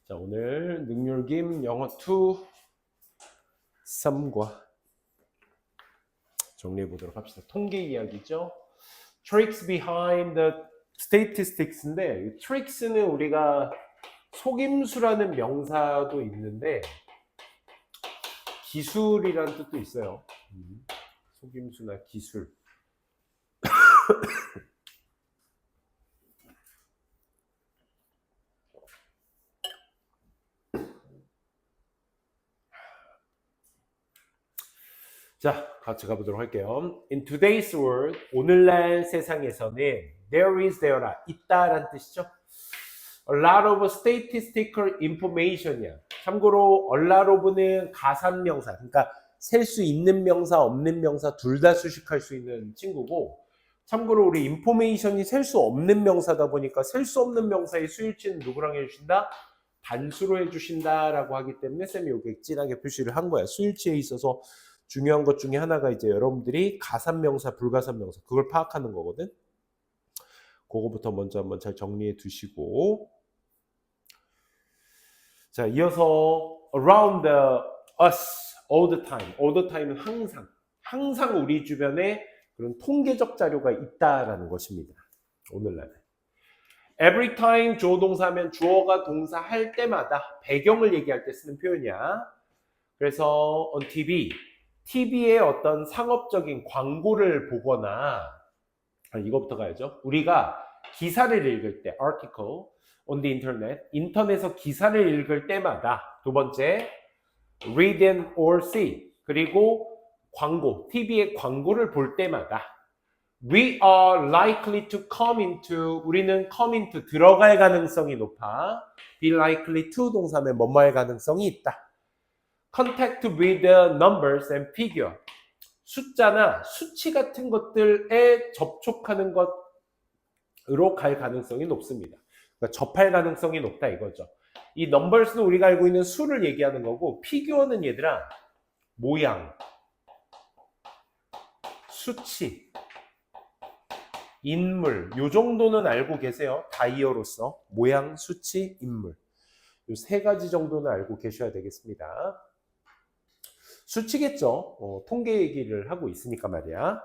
자, 오늘 능률김 영어 2 3과 정리해 보도록 합시다. 통계 이야기죠. Tricks behind the statistics인데, tricks는 우리가 속임수라는 명사도 있는데 기술이라는 뜻도 있어요. 속임수나 기술. 자, 같이 가보도록 할게요. In today's world, 오늘날 세상에서는 there is, there라, 있다라는 뜻이죠. A lot of statistical information이야. 참고로 a lot of는 가산명사, 그러니까 셀 수 있는 명사, 없는 명사 둘 다 수식할 수 있는 친구고, 참고로 우리 information이 셀 수 없는 명사다 보니까 셀 수 없는 명사의 수일치는 누구랑 해주신다? 단수로 해주신다라고 하기 때문에 쌤이 여기 진하게 표시를 한 거야. 수일치에 있어서 중요한 것 중에 하나가 이제 여러분들이 가산명사, 불가산명사 그걸 파악하는 거거든. 그거부터 먼저 한번 잘 정리해 두시고, 자, 이어서 around us all the time. all the time은 항상 우리 주변에 그런 통계적 자료가 있다라는 것입니다. 오늘날은 every time 주어 동사면 주어가 동사 할 때마다 배경을 얘기할 때 쓰는 표현이야. 그래서 on TV에 어떤 상업적인 광고를 보거나, 이거부터 가야죠. 우리가 기사를 읽을 때, article on the internet, 인터넷에서 기사를 읽을 때마다, 두 번째, read and or see, 그리고 광고, TV에 광고를 볼 때마다, we are likely to come into, 우리는 come into, 들어갈 가능성이 높아. be likely to 동사면 뭐뭐할 가능성이 있다. contact with the numbers and figure. 숫자나 수치 같은 것들에 접촉하는 것으로 갈 가능성이 높습니다. 그러니까 접할 가능성이 높다 이거죠. 이 numbers는 우리가 알고 있는 수를 얘기하는 거고, figure는 얘들아 모양, 수치, 인물, 요 정도는 알고 계세요. 다이어로서 모양, 수치, 인물, 요 세 가지 정도는 알고 계셔야 되겠습니다. 수치겠죠. 통계 얘기를 하고 있으니까 말이야.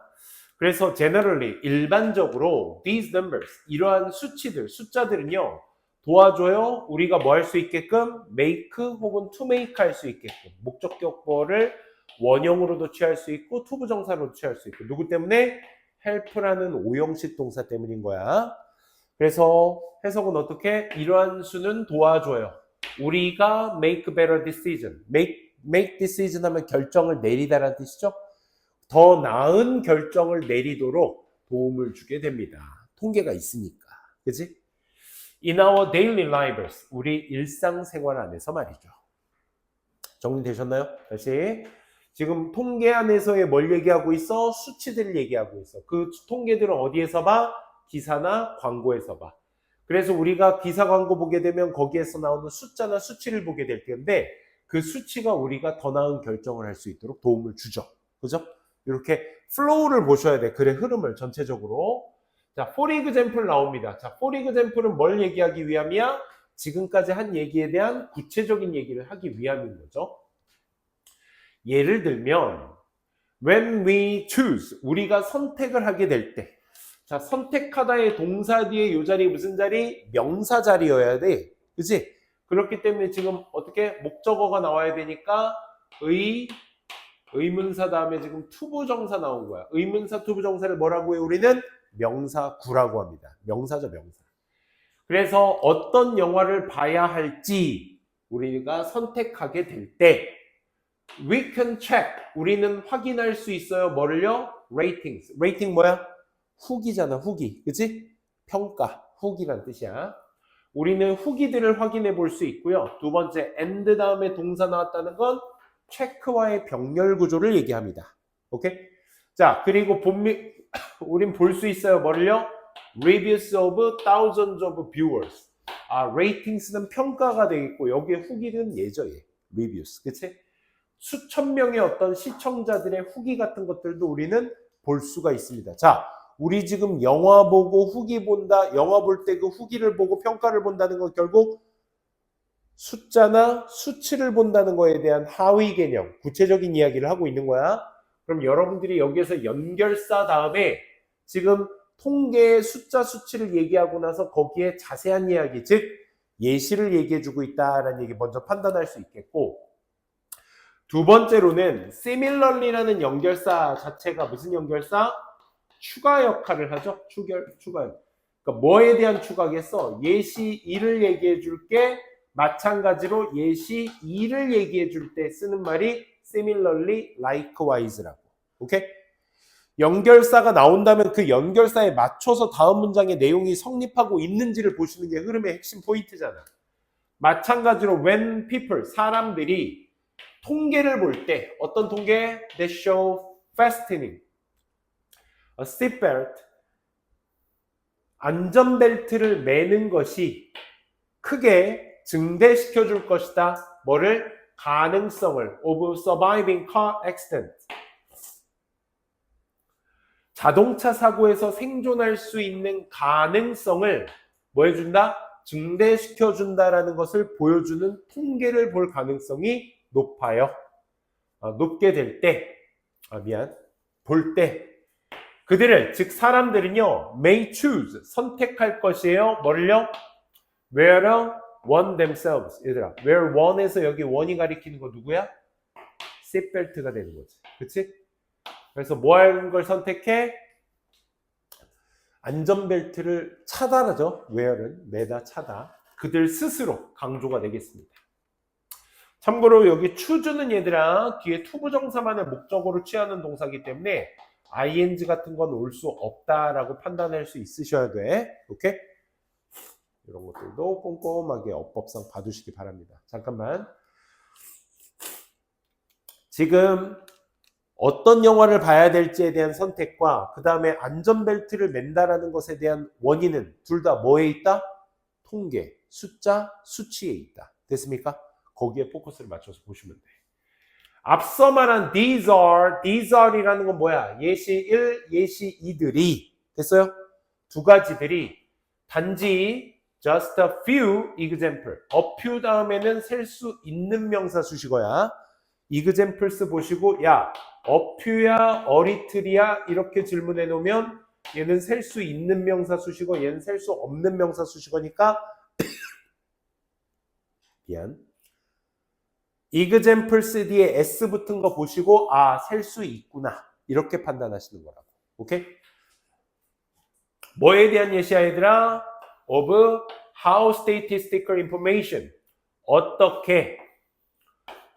그래서 generally, 일반적으로 these numbers, 이러한 수치들, 숫자들은요 도와줘요. 우리가 뭐 할 수 있게끔 make 혹은 to make 할 수 있게끔 목적격보를 원형으로도 취할 수 있고 투부정사로도 취할 수 있고, 누구 때문에? help라는 오형식 동사 때문인 거야. 그래서 해석은 어떻게? 이러한 수는 도와줘요. 우리가 make better decision, make decision 하면 결정을 내리다라는 뜻이죠. 더 나은 결정을 내리도록 도움을 주게 됩니다. 통계가 있으니까. 그치? In our daily lives, 우리 일상생활 안에서 말이죠. 정리되셨나요? 다시. 지금 통계 안에서의 뭘 얘기하고 있어? 수치들을 얘기하고 있어. 그 통계들은 어디에서 봐? 기사나 광고에서 봐. 그래서 우리가 기사 광고 보게 되면 거기에서 나오는 숫자나 수치를 보게 될 텐데, 그 수치가 우리가 더 나은 결정을 할 수 있도록 도움을 주죠. 그죠? 이렇게 플로우를 보셔야 돼. 글의 흐름을 전체적으로. 자, for example 나옵니다. 자, for example은 뭘 얘기하기 위함이야? 지금까지 한 얘기에 대한 구체적인 얘기를 하기 위함인 거죠. 예를 들면 when we choose, 우리가 선택을 하게 될 때, 자, 선택하다의 동사 뒤에 이 자리 무슨 자리? 명사 자리여야 돼. 그치? 그렇기 때문에 지금 어떻게 목적어가 나와야 되니까 의문사 다음에 지금 투부정사 나온 거야. 의문사 투부정사를 뭐라고 해요? 우리는 명사구라고 합니다. 명사죠, 명사. 그래서 어떤 영화를 봐야 할지 우리가 선택하게 될 때 we can check, 우리는 확인할 수 있어요. 뭐를요? ratings. rating 뭐야? 후기잖아, 후기. 그치? 평가, 후기란 뜻이야. 우리는 후기들을 확인해 볼 수 있고요. 두 번째, and 다음에 동사 나왔다는 건 체크와의 병렬 구조를 얘기합니다. 오케이? 자, 그리고 우린 볼 수 있어요. 뭐를요? reviews of thousands of viewers. ratings는 평가가 되겠고, 여기에 후기는 예죠, 얘. reviews. 그치? 수천 명의 어떤 시청자들의 후기 같은 것들도 우리는 볼 수가 있습니다. 자, 우리 지금 영화 보고 후기 본다, 영화 볼 때 그 후기를 보고 평가를 본다는 건 결국 숫자나 수치를 본다는 거에 대한 하위 개념, 구체적인 이야기를 하고 있는 거야. 그럼 여러분들이 여기에서 연결사 다음에 지금 통계의 숫자, 수치를 얘기하고 나서 거기에 자세한 이야기, 즉 예시를 얘기해주고 있다라는 얘기 먼저 판단할 수 있겠고, 두 번째로는 similarly라는 연결사 자체가 무슨 연결사? 추가 역할을 하죠. 추가. 그러니까 뭐에 대한 추가겠어? 예시 1을 얘기해 줄게. 마찬가지로 예시 2를 얘기해 줄 때 쓰는 말이 similarly, likewise라고. 오케이? 연결사가 나온다면 그 연결사에 맞춰서 다음 문장의 내용이 성립하고 있는지를 보시는 게 흐름의 핵심 포인트잖아. 마찬가지로 when people, 사람들이 통계를 볼 때 어떤 통계? That show fastening a seatbelt, 안전벨트를 매는 것이 크게 증대시켜 줄 것이다. 뭐를? 가능성을 of surviving car accident, 자동차 사고에서 생존할 수 있는 가능성을 뭐 해준다? 증대시켜 준다라는 것을 보여주는 통계를 볼 가능성이 높아요. 높게 될 때, 볼 때 그들을, 즉 사람들은요, may choose, 선택할 것이에요. 뭐를요? where one themselves. 얘들아, where one에서 여기 one이 가리키는 거 누구야? seatbelt가 되는 거지. 그치? 그래서 뭐 하는 걸 선택해? 안전벨트를 차다라죠. where는 매다, 차다. 그들 스스로 강조가 되겠습니다. 참고로 여기 choose는 얘들아 뒤에 투부정사만을 목적으로 취하는 동사이기 때문에 ing 같은 건 올 수 없다라고 판단할 수 있으셔야 돼. 오케이? 이런 것들도 꼼꼼하게 어법상 봐두시기 바랍니다. 잠깐만. 지금 어떤 영화를 봐야 될지에 대한 선택과 그 다음에 안전벨트를 맨다라는 것에 대한 원인은 둘 다 뭐에 있다? 통계, 숫자, 수치에 있다. 됐습니까? 거기에 포커스를 맞춰서 보시면 돼. 앞서 말한 these are이라는 건 뭐야? 예시 1, 예시 2들이 됐어요? 두 가지들이 단지 just a few example, a few 다음에는 셀 수 있는 명사 수식어야. examples 보시고 야, a few야, a little이야 이렇게 질문해 놓으면 얘는 셀 수 있는 명사 수식어, 얘는 셀 수 없는 명사 수식어니까 미안. examples 뒤에 s 붙은 거 보시고 셀 수 있구나 이렇게 판단하시는 거라고. 오케이? 뭐에 대한 예시야 얘들아? of how statistical information, 어떻게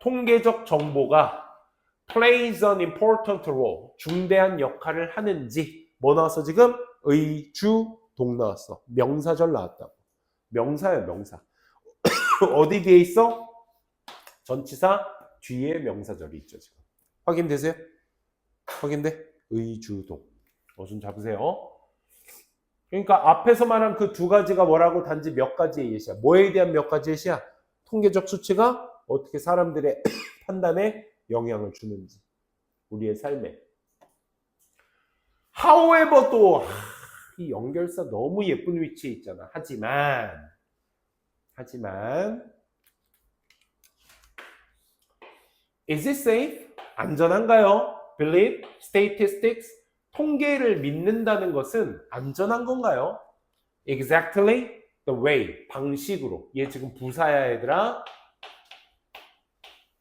통계적 정보가 plays an important role, 중대한 역할을 하는지. 뭐 나왔어 지금? 의주동 나왔어. 명사절 나왔다고. 명사야 명사. 어디 뒤에 있어? 전치사 뒤에 명사절이 있죠 지금. 확인되세요? 확인돼? 의주동. 좀 잡으세요. 그러니까 앞에서 말한 그 두 가지가 뭐라고? 단지 몇 가지의 예시야. 뭐에 대한 몇 가지 예시야? 통계적 수치가 어떻게 사람들의 판단에 영향을 주는지. 우리의 삶에. However 또 이 연결사 너무 예쁜 위치에 있잖아. 하지만 Is it safe? 안전한가요? Believe statistics? 통계를 믿는다는 것은 안전한 건가요? Exactly the way, 방식으로. 얘 지금 부사야 얘들아.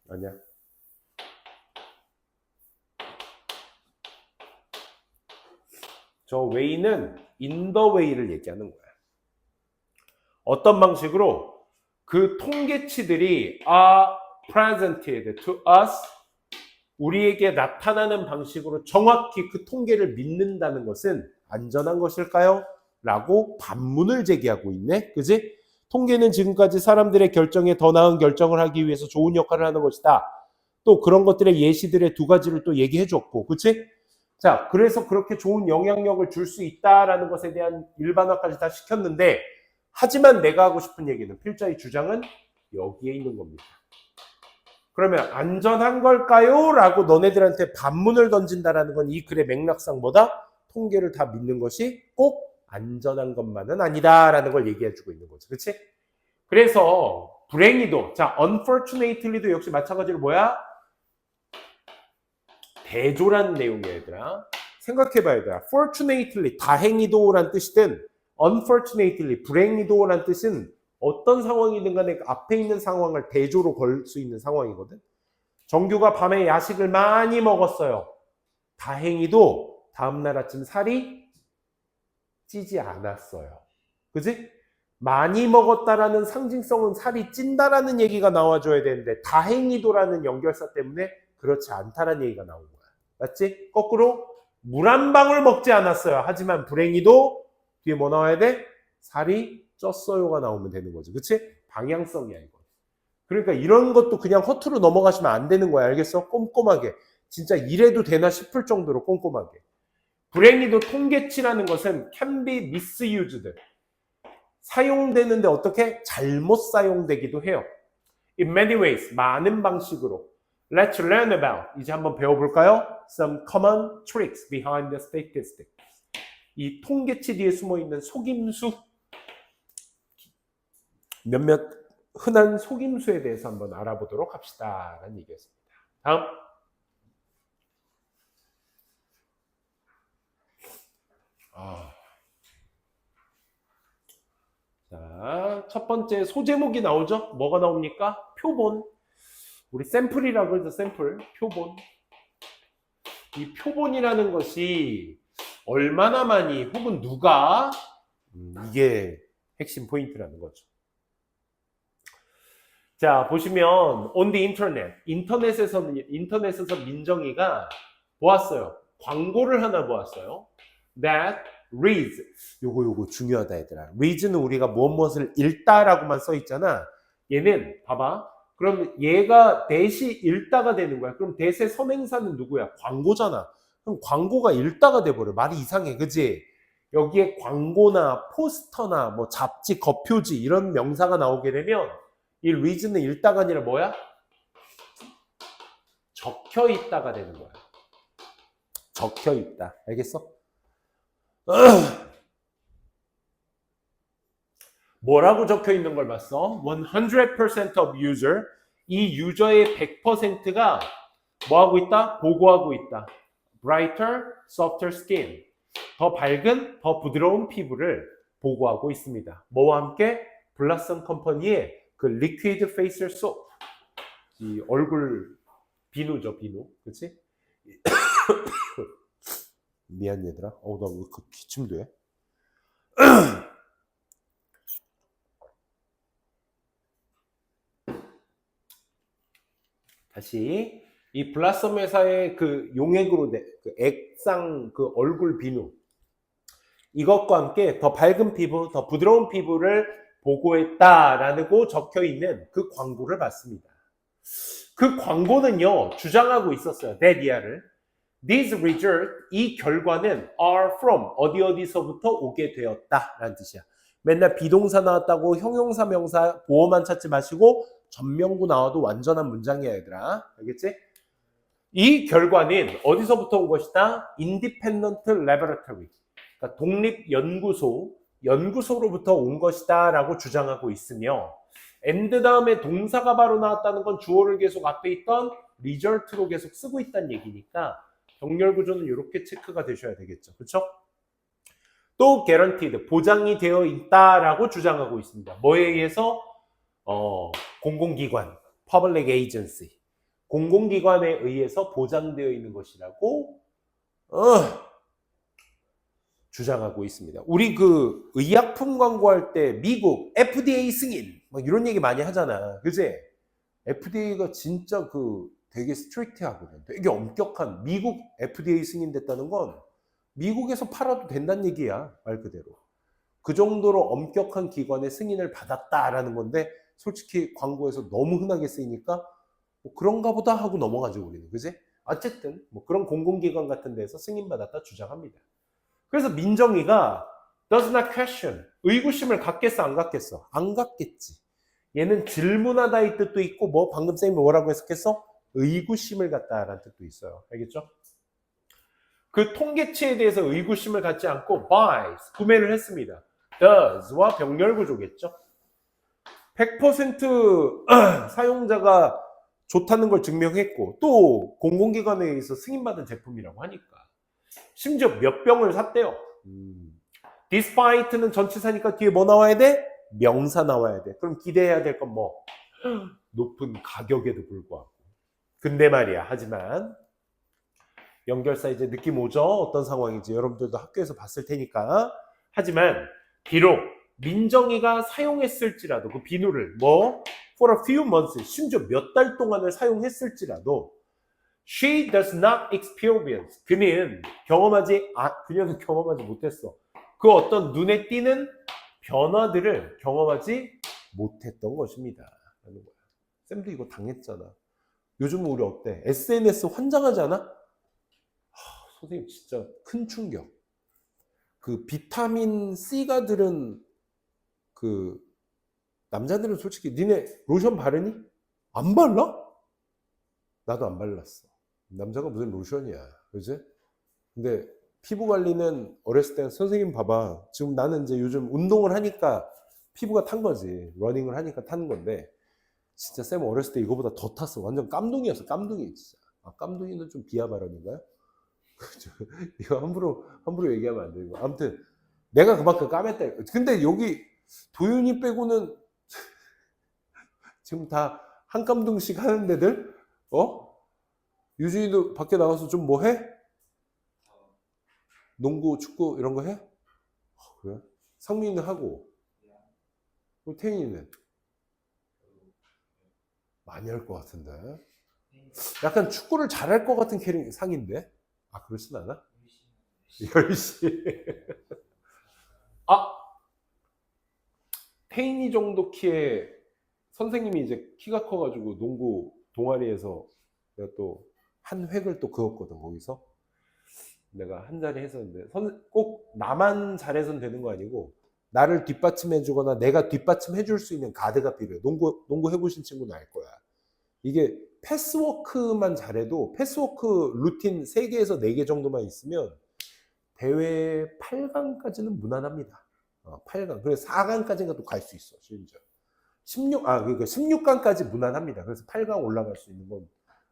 아니야. 저 way는 in the way를 얘기하는 거야. 어떤 방식으로? 그 통계치들이 are presented to us, 우리에게 나타나는 방식으로 정확히 그 통계를 믿는다는 것은 안전한 것일까요? 라고 반문을 제기하고 있네. 그지? 통계는 지금까지 사람들의 결정에 더 나은 결정을 하기 위해서 좋은 역할을 하는 것이다. 또 그런 것들의 예시들의 두 가지를 또 얘기해 줬고, 그치? 자, 그래서 그렇게 좋은 영향력을 줄 수 있다라는 것에 대한 일반화까지 다 시켰는데, 하지만 내가 하고 싶은 얘기는, 필자의 주장은 여기에 있는 겁니다. 그러면 안전한 걸까요? 라고 너네들한테 반문을 던진다라는 건 이 글의 맥락상 뭐다? 통계를 다 믿는 것이 꼭 안전한 것만은 아니다라는 걸 얘기해 주고 있는 거죠. 그렇지? 그래서 불행히도. 자, unfortunately도 역시 마찬가지로 뭐야? 대조라는 내용이야, 얘들아. 생각해봐, 얘들아. fortunately, 다행히도란 뜻이든 unfortunately, 불행히도란 뜻은 어떤 상황이든 간에 앞에 있는 상황을 대조로 걸 수 있는 상황이거든. 정규가 밤에 야식을 많이 먹었어요. 다행히도 다음날 아침 살이 찌지 않았어요. 그지? 많이 먹었다라는 상징성은 살이 찐다라는 얘기가 나와줘야 되는데 다행히도라는 연결사 때문에 그렇지 않다라는 얘기가 나온 거야. 맞지? 거꾸로 물 한 방울 먹지 않았어요. 하지만 불행히도 뒤에 뭐 나와야 돼? 살이 쪘어요가 나오면 되는 거지. 그치? 방향성이야 이거. 그러니까 이런 것도 그냥 허투루 넘어가시면 안 되는 거야. 알겠어? 꼼꼼하게. 진짜 이래도 되나 싶을 정도로 꼼꼼하게. 불행히도 통계치라는 것은 can be misused. 사용되는데 어떻게? 잘못 사용되기도 해요. In many ways, 많은 방식으로. Let's learn about. 이제 한번 배워볼까요? Some common tricks behind the statistics. 이 통계치 뒤에 숨어있는 속임수, 몇몇 흔한 속임수에 대해서 한번 알아보도록 합시다. 라는 얘기였습니다. 다음. 자, 첫 번째 소제목이 나오죠? 뭐가 나옵니까? 표본. 우리 샘플이라고 해서 샘플, 표본. 이 표본이라는 것이 얼마나 많이 혹은 누가 이게 핵심 포인트라는 거죠. 자, 보시면 on the internet, 인터넷에서 민정이가 보았어요. 광고를 하나 보았어요. That reads, 요거 중요하다 얘들아. reads는 우리가 무엇을 읽다라고만 써 있잖아. 얘는 봐봐. 그럼 얘가 대시 읽다가 되는 거야. 그럼 대세 선행사는 누구야? 광고잖아. 그럼 광고가 읽다가 돼버려. 말이 이상해, 그지? 여기에 광고나 포스터나 뭐 잡지, 겉표지 이런 명사가 나오게 되면 이 reads는 읽다가 아니라 뭐야? 적혀 있다가 되는 거야. 적혀 있다. 알겠어? 뭐라고 적혀 있는 걸 봤어? 100% of user. 이 유저의 100%가 뭐 하고 있다? 보고하고 있다. Brighter, softer skin. 더 밝은, 더 부드러운 피부를 보고하고 있습니다. 뭐와 함께? 블라썸 컴퍼니의 그 리퀴드 페이셜 소프. 이 얼굴 비누죠, 비누. 그치? 미안 얘들아. 나 왜 그 기침도 해? 다시 이 블라썸 회사의 그 용액으로 그 액상 그 얼굴 비누 이것과 함께 더 밝은 피부, 더 부드러운 피부를 보고했다라고 적혀 있는 그 광고를 봤습니다. 그 광고는요 주장하고 있었어요. 데디아를. These results, 이 결과는 are from 어디서부터 오게 되었다라는 뜻이야. 맨날 비동사 나왔다고 형용사 명사 보어만 찾지 마시고 전명구 나와도 완전한 문장이야 얘들아. 알겠지? 이 결과는 어디서부터 온 것이다? Independent Laboratory. 그러니까 연구소로부터 온 것이다 라고 주장하고 있으며 and 다음에 동사가 바로 나왔다는 건 주어를 계속 앞에 있던 result로 계속 쓰고 있다는 얘기니까 병렬 구조는 이렇게 체크가 되셔야 되겠죠. 그렇죠? 또 guaranteed, 보장이 되어 있다라고 주장하고 있습니다. 뭐에 의해서? 공공기관, public agency. 공공기관에 의해서 보장되어 있는 것이라고 주장하고 있습니다. 우리 그 의약품 광고할 때 미국 FDA 승인 막 이런 얘기 많이 하잖아. 그지? FDA가 진짜 그 되게 스트릭트하거든. 되게 엄격한 미국 FDA 승인됐다는 건 미국에서 팔아도 된다는 얘기야. 말 그대로. 그 정도로 엄격한 기관의 승인을 받았다라는 건데 솔직히 광고에서 너무 흔하게 쓰이니까 뭐 그런가 보다 하고 넘어가죠 우리는. 그지? 어쨌든 뭐 그런 공공기관 같은 데서 승인받았다 주장합니다. 그래서 민정이가 does not question, 의구심을 갖겠어 안 갖겠어? 안 갖겠지. 얘는 질문하다 이 뜻도 있고 뭐 방금 쌤이 뭐라고 해석했어? 의구심을 갖다라는 뜻도 있어요. 알겠죠? 그 통계치에 대해서 의구심을 갖지 않고 buys, 구매를 했습니다. does와 병렬 구조겠죠? 100% 사용자가 좋다는 걸 증명했고 또 공공기관에 의해서 승인받은 제품이라고 하니까 심지어 몇 병을 샀대요. Despite는 전치사니까 뒤에 뭐 나와야 돼? 명사 나와야 돼. 그럼 기대해야 될 건 뭐? 높은 가격에도 불구하고. 근데 말이야. 하지만 연결사 이제 느낌 오죠? 어떤 상황인지 여러분들도 학교에서 봤을 테니까. 하지만 비록 민정이가 사용했을지라도 그 비누를 뭐 for a few months 심지어 몇 달 동안을 사용했을지라도 she does not experience 그녀는 경험하지 못했어. 그 어떤 눈에 띄는 변화들을 경험하지 못했던 것입니다. 라는 거야. 쌤도 이거 당했잖아. 요즘 우리 어때? SNS 환장하지 않아? 선생님 진짜 큰 충격. 그 비타민 C가 들은 그 남자들은 솔직히 니네 로션 바르니? 안 발라? 나도 안 발랐어. 남자가 무슨 로션이야. 그지? 근데 피부 관리는 어렸을 때 선생님 봐봐. 지금 나는 이제 요즘 운동을 하니까 피부가 탄 거지. 러닝을 하니까 타는 건데 진짜 쌤 어렸을 때 이거보다 더 탔어. 완전 깜둥이였어. 깜둥이 진짜. 아, 깜둥이는 좀 비하 발언인가요? 이거 함부로 얘기하면 안 되고. 아무튼 내가 그만큼 까맸다. 근데 여기 도윤이 빼고는 지금 다 한 깜둥씩 하는 데들? 유진이도 밖에 나가서 좀 뭐 해? 농구, 축구 이런 거 해? 그래? 상민이는 하고. 그리고 태인이는? 많이 할 것 같은데. 약간 축구를 잘할 것 같은 캐릭 상인데? 아, 그렇진 않아? 10시. 아! 태인이 정도 키에 선생님이 이제 키가 커가지고 농구 동아리에서 내가 또 한 획을 또 그었거든, 거기서. 내가 한 자리 했었는데, 꼭 나만 잘해선 되는 거 아니고, 나를 뒷받침해주거나 내가 뒷받침해줄 수 있는 가드가 필요해. 농구 해보신 친구는 알 거야. 이게 패스워크만 잘해도, 패스워크 루틴 3개에서 4개 정도만 있으면, 대회 8강까지는 무난합니다. 8강. 그래서 4강까지는 또 갈 수 있어, 심지어. 그러니까 16강까지 무난합니다. 그래서 8강 올라갈 수 있는 건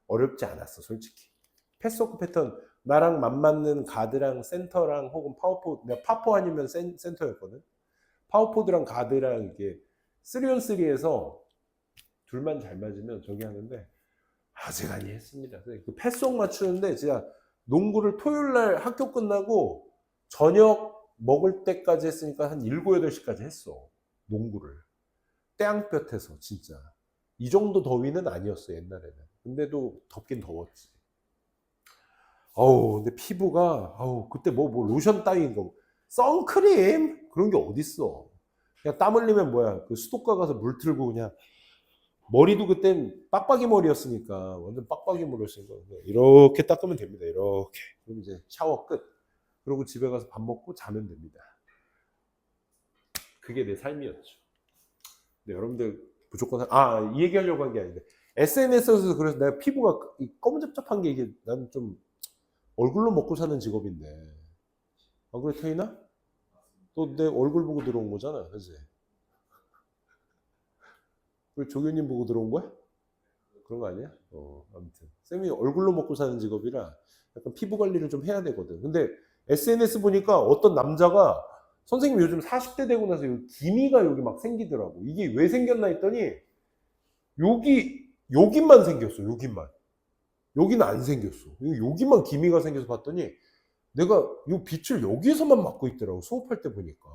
어렵지 않았어, 솔직히. 패스워크 패턴, 나랑 맞는 가드랑 센터랑 혹은 파워포드, 내가 파포 아니면 센터였거든. 파워포드랑 가드랑 이게 3on3에서 둘만 잘 맞으면 저기 하는데, 아직아니 했습니다. 그 패스워크 맞추는데, 진짜 농구를 토요일날 학교 끝나고 저녁 먹을 때까지 했으니까 한 7, 8시까지 했어. 농구를. 땡볕에서 진짜. 이 정도 더위는 아니었어, 옛날에는. 근데도 덥긴 더웠지. 근데 피부가, 그때 뭐 로션 따위인 거. 선크림? 그런 게 어딨어. 그냥 땀 흘리면 뭐야. 그 수도가 가서 물 틀고 그냥. 머리도 그땐 빡빡이 머리였으니까. 완전 빡빡이 머리였으니까. 이렇게 닦으면 됩니다. 이렇게. 그럼 이제 샤워 끝. 그리고 집에 가서 밥 먹고 자면 됩니다. 그게 내 삶이었죠. 네, 여러분들 무조건 이 얘기하려고 한 게 아닌데 SNS에서 그래서 내가 피부가 검은접잡한 게 이게 나는 좀 얼굴로 먹고 사는 직업인데 그래 태인아? 너 내 얼굴 보고 들어온 거잖아, 그지? 왜 조교님 보고 들어온 거야? 그런 거 아니야? 아무튼 쌤이 얼굴로 먹고 사는 직업이라 약간 피부 관리를 좀 해야 되거든. 근데 SNS 보니까 어떤 남자가 선생님 요즘 40대 되고 나서 기미가 여기 막 생기더라고. 이게 왜 생겼나 했더니 여기만 생겼어. 여기는 안 생겼어. 여기만 기미가 생겨서 봤더니 내가 이 빛을 여기에서만 맞고 있더라고. 수업할 때 보니까.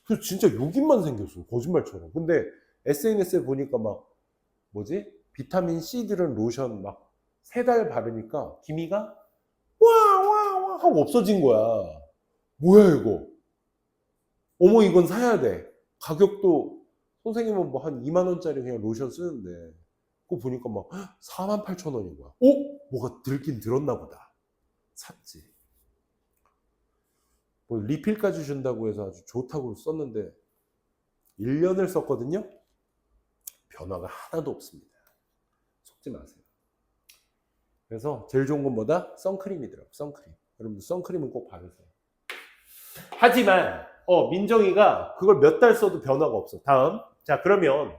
그래서 진짜 여기만 생겼어. 거짓말처럼. 근데 SNS에 보니까 막 비타민 C 들은 로션 막 3달 바르니까 기미가 와 하고 없어진 거야. 뭐야 이거? 어머 이건 사야 돼. 가격도 선생님은 뭐 한 2만 원짜리 그냥 로션 쓰는데 그거 보니까 막 48,000원인 거야. 뭐가 들긴 들었나 보다. 샀지. 뭐 리필까지 준다고 해서 아주 좋다고 썼는데 1년을 썼거든요. 변화가 하나도 없습니다. 속지 마세요. 그래서 제일 좋은 건 뭐다? 선크림이더라고. 선크림. 여러분들 선크림은 꼭 바르세요. 하지만 민정이가 그걸 몇 달 써도 변화가 없어. 다음. 자, 그러면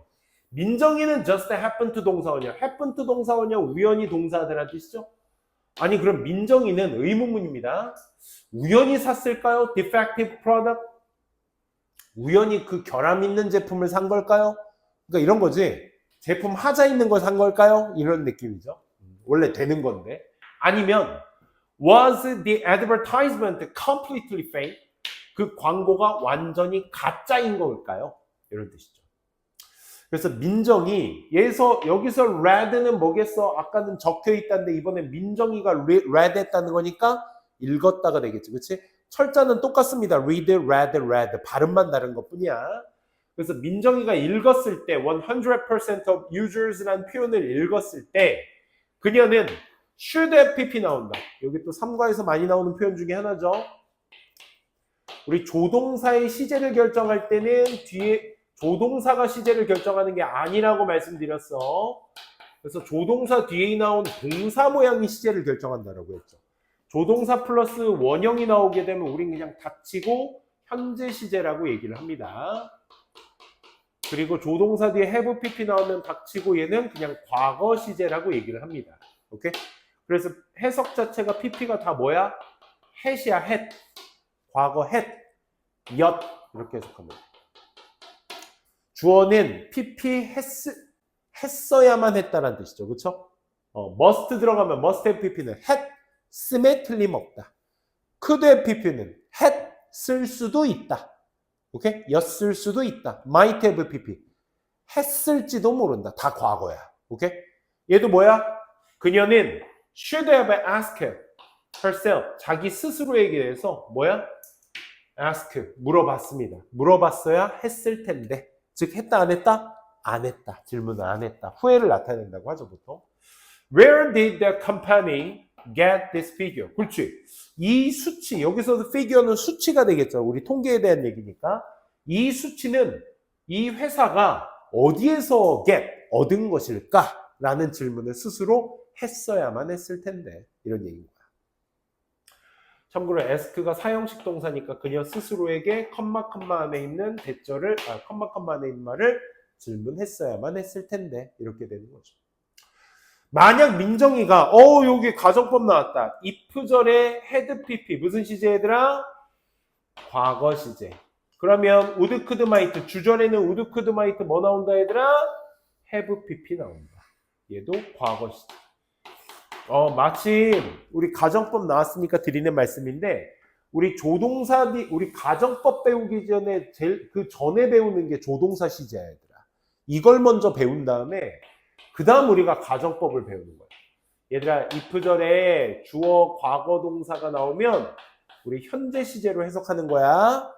민정이는 just happen to 동사원이야. happen to 동사원이야. 우연히 동사하다라는 뜻이죠. 아니 그럼 민정이는 의문문입니다. 우연히 샀을까요? defective product? 우연히 그 결함 있는 제품을 산 걸까요? 그러니까 이런 거지. 제품 하자 있는 걸 산 걸까요? 이런 느낌이죠. 원래 되는 건데. 아니면 was the advertisement completely fake? 그 광고가 완전히 가짜인 걸까요? 이런 뜻이죠. 그래서 민정이 여기서 read는 뭐겠어? 아까는 적혀 있다는데 이번엔 민정이가 read 했다는 거니까 읽었다가 되겠지. 그렇지? 철자는 똑같습니다. read, read. 발음만 다른 것뿐이야. 그래서 민정이가 읽었을 때 100% of users라는 표현을 읽었을 때 그녀는 should have pp 나온다. 여기 또 3과에서 많이 나오는 표현 중에 하나죠. 우리 조동사의 시제를 결정할 때는 뒤에 조동사가 시제를 결정하는 게 아니라고 말씀드렸어. 그래서 조동사 뒤에 나온 동사 모양이 시제를 결정한다라고 했죠. 조동사 플러스 원형이 나오게 되면 우린 그냥 닥치고 현재 시제라고 얘기를 합니다. 그리고 조동사 뒤에 have pp 나오면 닥치고 얘는 그냥 과거 시제라고 얘기를 합니다. 오케이? 그래서 해석 자체가 pp가 다 뭐야? hat이야, had. 과거 had, yet 이렇게 해석합니다. 주어는 pp 했어야만 했다라는 뜻이죠. 그렇죠? must 들어가면 must have pp는 했음에 틀림없다. could have pp는 했을 수도 있다. 오케이? 였을 수도 있다. might have pp 했을지도 모른다. 다 과거야. 오케이? 얘도 뭐야? 그녀는 should have asked herself 자기 스스로에게 대해서 뭐야? ask 물어봤습니다. 물어봤어야 했을 텐데 즉 했다 안 했다? 안 했다. 질문을 안 했다. 후회를 나타낸다고 하죠 보통. Where did the company get this figure? 그렇지. 이 수치 여기서도 figure는 수치가 되겠죠. 우리 통계에 대한 얘기니까 이 수치는 이 회사가 어디에서 얻은 것일까? 라는 질문을 스스로 했어야만 했을 텐데 이런 얘기인 거야. 참고로 ask가 사형식 동사니까 그녀 스스로에게 컴마 안에 있는 대절을 컴마 안에 있는 말을 질문했어야만 했을 텐데 이렇게 되는 거죠. 만약 민정이가 여기 가정법 나왔다. if절에 had pp 무슨 시제 얘들아? 과거 시제. 그러면 would could might 주절에는 would could might 뭐 나온다 얘들아? have pp 나온다. 얘도 과거 시제. 마침 우리 가정법 나왔으니까 드리는 말씀인데 우리 우리 가정법 배우기 전에 그 전에 배우는 게 조동사 시제야 얘들아. 이걸 먼저 배운 다음에 그 다음 우리가 가정법을 배우는 거야. 얘들아 if절에 주어 과거 동사가 나오면 우리 현재 시제로 해석하는 거야.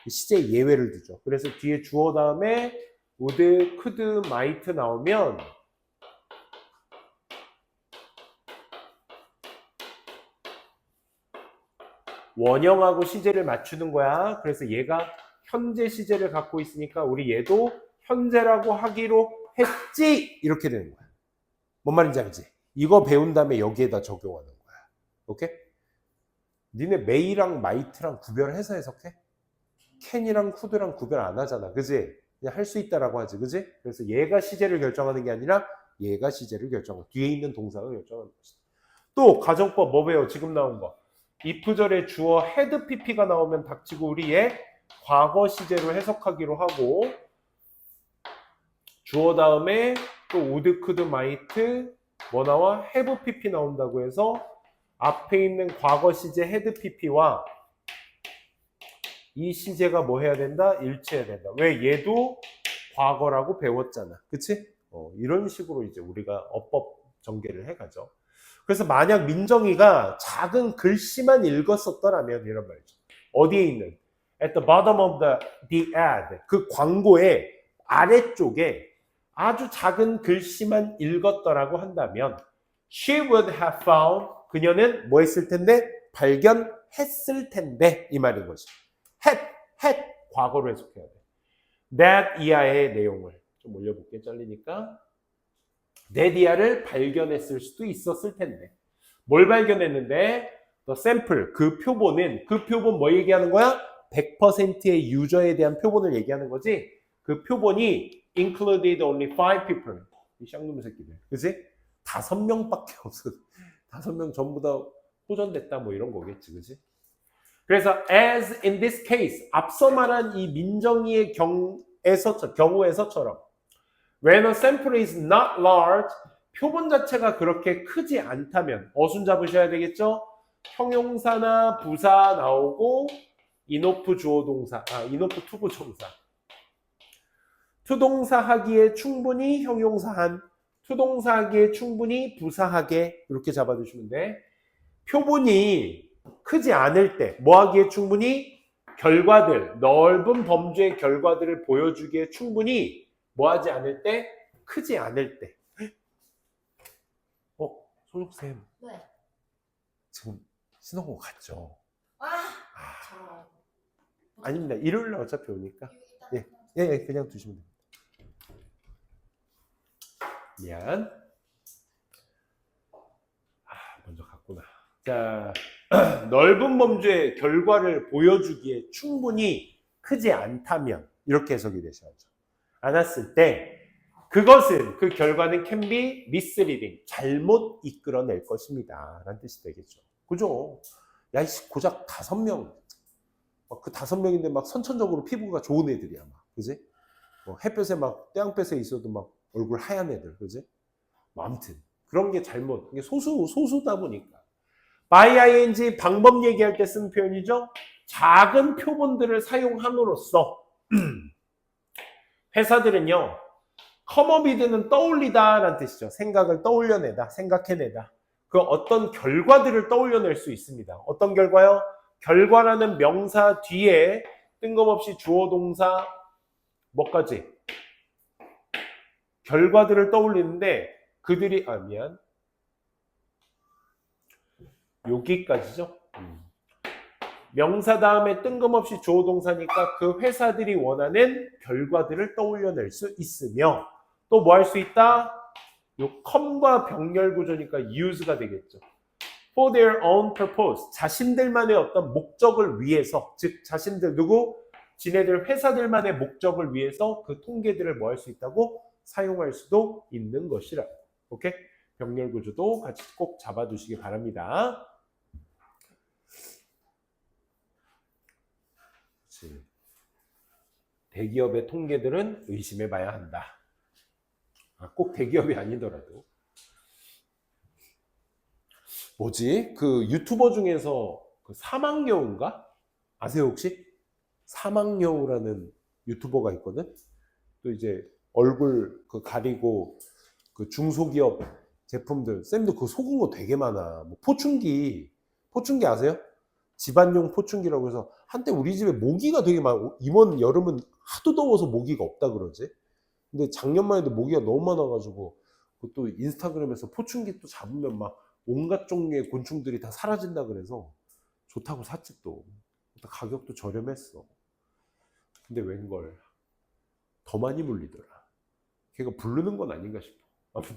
시제 예외를 두죠. 그래서 뒤에 주어 다음에 would, could, might 나오면 원형하고 시제를 맞추는 거야. 그래서 얘가 현재 시제를 갖고 있으니까 우리 얘도 현재라고 하기로 했지 이렇게 되는 거야. 뭔 말인지 알지? 이거 배운 다음에 여기에다 적용하는 거야. 오케이? 니네 메이랑 마이트랑 구별해서 해석해? 캔이랑 쿠드랑 구별 안 하잖아. 그지? 그냥 할 수 있다라고 하지. 그지? 그래서 얘가 시제를 결정하는 게 아니라 얘가 시제를 결정하고 뒤에 있는 동사가 결정하는 것이다. 또 가정법 뭐 배워? 지금 나온 거. if절에 주어 had pp가 나오면 닥치고 우리 얘 과거 시제로 해석하기로 하고 주어 다음에 또 would, could, might 뭐 나와? have pp 나온다고 해서 앞에 있는 과거 시제 had pp와 이 시제가 뭐 해야 된다? 일치해야 된다. 왜? 얘도 과거라고 배웠잖아. 그치? 이런 식으로 이제 우리가 어법 전개를 해가죠. 그래서 만약 민정이가 작은 글씨만 읽었었더라면 이런 말이죠. 어디에 있는? At the bottom of the ad. 그 광고의 아래쪽에 아주 작은 글씨만 읽었더라고 한다면 she would have found 그녀는 뭐 했을 텐데? 발견했을 텐데 이 말인 거지. had 과거로 해석해야 돼. that 이하의 내용을 좀 올려볼게 잘리니까 that 이하를 발견했을 수도 있었을 텐데 뭘 발견했는데 the sample 그 표본은 그 표본 뭐 얘기하는 거야? 100%의 유저에 대한 표본을 얘기하는 거지. 그 표본이 included only 5 people. 이 쌍놈 새끼들. 그치? 5명밖에 없어. 5명 전부 다 호전됐다 뭐 이런 거겠지. 그치? 그래서 as in this case, 앞서 말한 이 민정이의 경우에서처럼 when a sample is not large, 표본 자체가 그렇게 크지 않다면 어순 잡으셔야 되겠죠? 형용사나 부사 나오고 인오프 주어 동사, 인오프 투부 정사. 투동사 하기에 충분히 형용사한, 투동사 하기에 충분히 부사하게 이렇게 잡아주시면 돼. 표본이 크지 않을 때 뭐 하기에 충분히 결과들, 넓은 범주의 결과들을 보여주기에 충분히 뭐 하지 않을 때? 크지 않을 때. 소육쌤. 네. 지금 신호고 갔죠? 저. 아닙니다. 일요일날 어차피 오니까. 예, 그냥 두시면 됩니다. 미안. 먼저 갔구나. 자, 넓은 범주의 결과를 보여주기에 충분히 크지 않다면 이렇게 해석이 되셔야죠. 않았을 때 그것은, 그 결과는 can be misleading, 잘못 이끌어낼 것입니다 라는 뜻이 되겠죠. 그죠? 야, 이씨, 고작 5명. 그 5명인데 막 선천적으로 피부가 좋은 애들이야, 막. 그지? 햇볕에 막, 태양볕에 있어도 막 얼굴 하얀 애들. 그지? 아무튼. 그런 게 잘못. 이게 소수다 보니까. by ing 방법 얘기할 때 쓰는 표현이죠. 작은 표본들을 사용함으로써 회사들은요, 커머비드는 떠올리다 라는 뜻이죠. 생각을 떠올려내다, 생각해내다. 그 어떤 결과들을 떠올려낼 수 있습니다. 어떤 결과요? 결과라는 명사 뒤에 뜬금없이 주어 동사 뭐까지? 결과들을 떠올리는데 그들이 여기까지죠. 명사 다음에 뜬금없이 주어 동사니까 그 회사들이 원하는 결과들을 떠올려낼 수 있으며 또 뭐 할 수 있다? 요 com과 병렬 구조니까 use가 되겠죠. For their own purpose, 자신들만의 어떤 목적을 위해서, 즉 자신들 누구? 지네들 회사들만의 목적을 위해서 그 통계들을 뭐 할 수 있다고? 사용할 수도 있는 것이라. 오케이? 병렬 구조도 같이 꼭 잡아두시기 바랍니다. 대기업의 통계들은 의심해 봐야 한다. 꼭 대기업이 아니더라도. 뭐지? 그 유튜버 중에서 그 사망여우인가? 아세요 혹시? 사망여우라는 유튜버가 있거든? 또 이제 얼굴 그 가리고 그 중소기업 제품들, 쌤도 그거 속은 거 되게 많아. 뭐 포춘기 아세요? 집안용 포춘기라고 해서 한때 우리 집에 모기가 되게 많아. 이번 여름은 하도 더워서 모기가 없다 그러지. 근데 작년만 해도 모기가 너무 많아가지고 또 인스타그램에서 포춘기 또 잡으면 막 온갖 종류의 곤충들이 다 사라진다 그래서 좋다고 샀지 또. 가격도 저렴했어. 근데 웬걸 더 많이 물리더라. 걔가 부르는 건 아닌가 싶어. 아무튼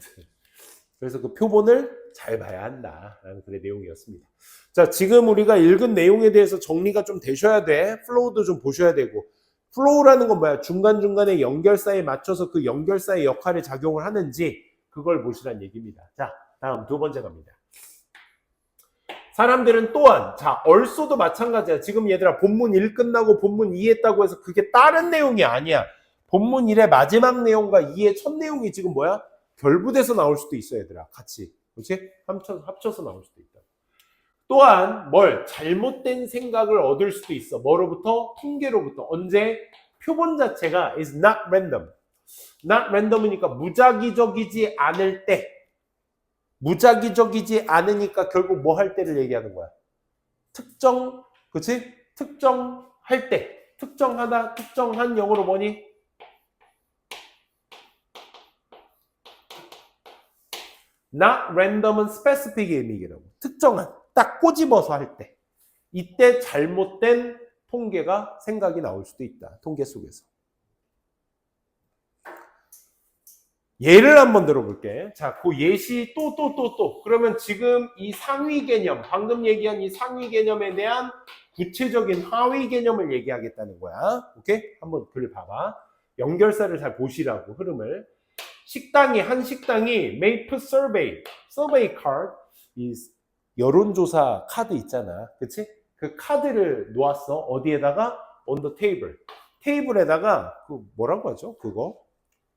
그래서 그 표본을 잘 봐야 한다라는 그런 내용이었습니다. 자, 지금 우리가 읽은 내용에 대해서 정리가 좀 되셔야 돼. 플로우도 좀 보셔야 되고. 플로우라는 건 뭐야? 중간중간에 연결사에 맞춰서 그 연결사의 역할에 작용을 하는지 그걸 보시란 얘기입니다. 자, 다음 두 번째 갑니다. 사람들은 또한, 자, 얼소도 마찬가지야. 지금 얘들아, 본문 1 끝나고 본문 2 했다고 해서 그게 다른 내용이 아니야. 본문 1의 마지막 내용과 2의 첫 내용이 지금 뭐야? 결부돼서 나올 수도 있어, 얘들아. 같이. 그렇지? 합쳐서 나올 수도 있다. 또한 잘못된 생각을 얻을 수도 있어. 뭐로부터? 통계로부터. 언제? 표본 자체가 is not random. not random이니까 무작위적이지 않을 때. 무작위적이지 않으니까 결국 뭐 할 때를 얘기하는 거야? 특정, 그치? 특정할 때. 특정하다, 특정한 영어로 뭐니? not random은 specific의 의미라고. 특정한, 딱 꼬집어서 할 때. 이때 잘못된 통계가 생각이 나올 수도 있다. 통계 속에서. 예를 한번 들어볼게. 자, 그 예시 또. 그러면 지금 이 상위 개념, 방금 얘기한 이 상위 개념에 대한 구체적인 하위 개념을 얘기하겠다는 거야. 오케이? 한번 글 봐봐. 연결사를 잘 보시라고 흐름을. 한 식당이 made survey card, 이 여론조사 카드 있잖아, 그치? 그 카드를 놓았어. 어디에다가? on the table. 테이블에다가 그 뭐라고 하죠? 그거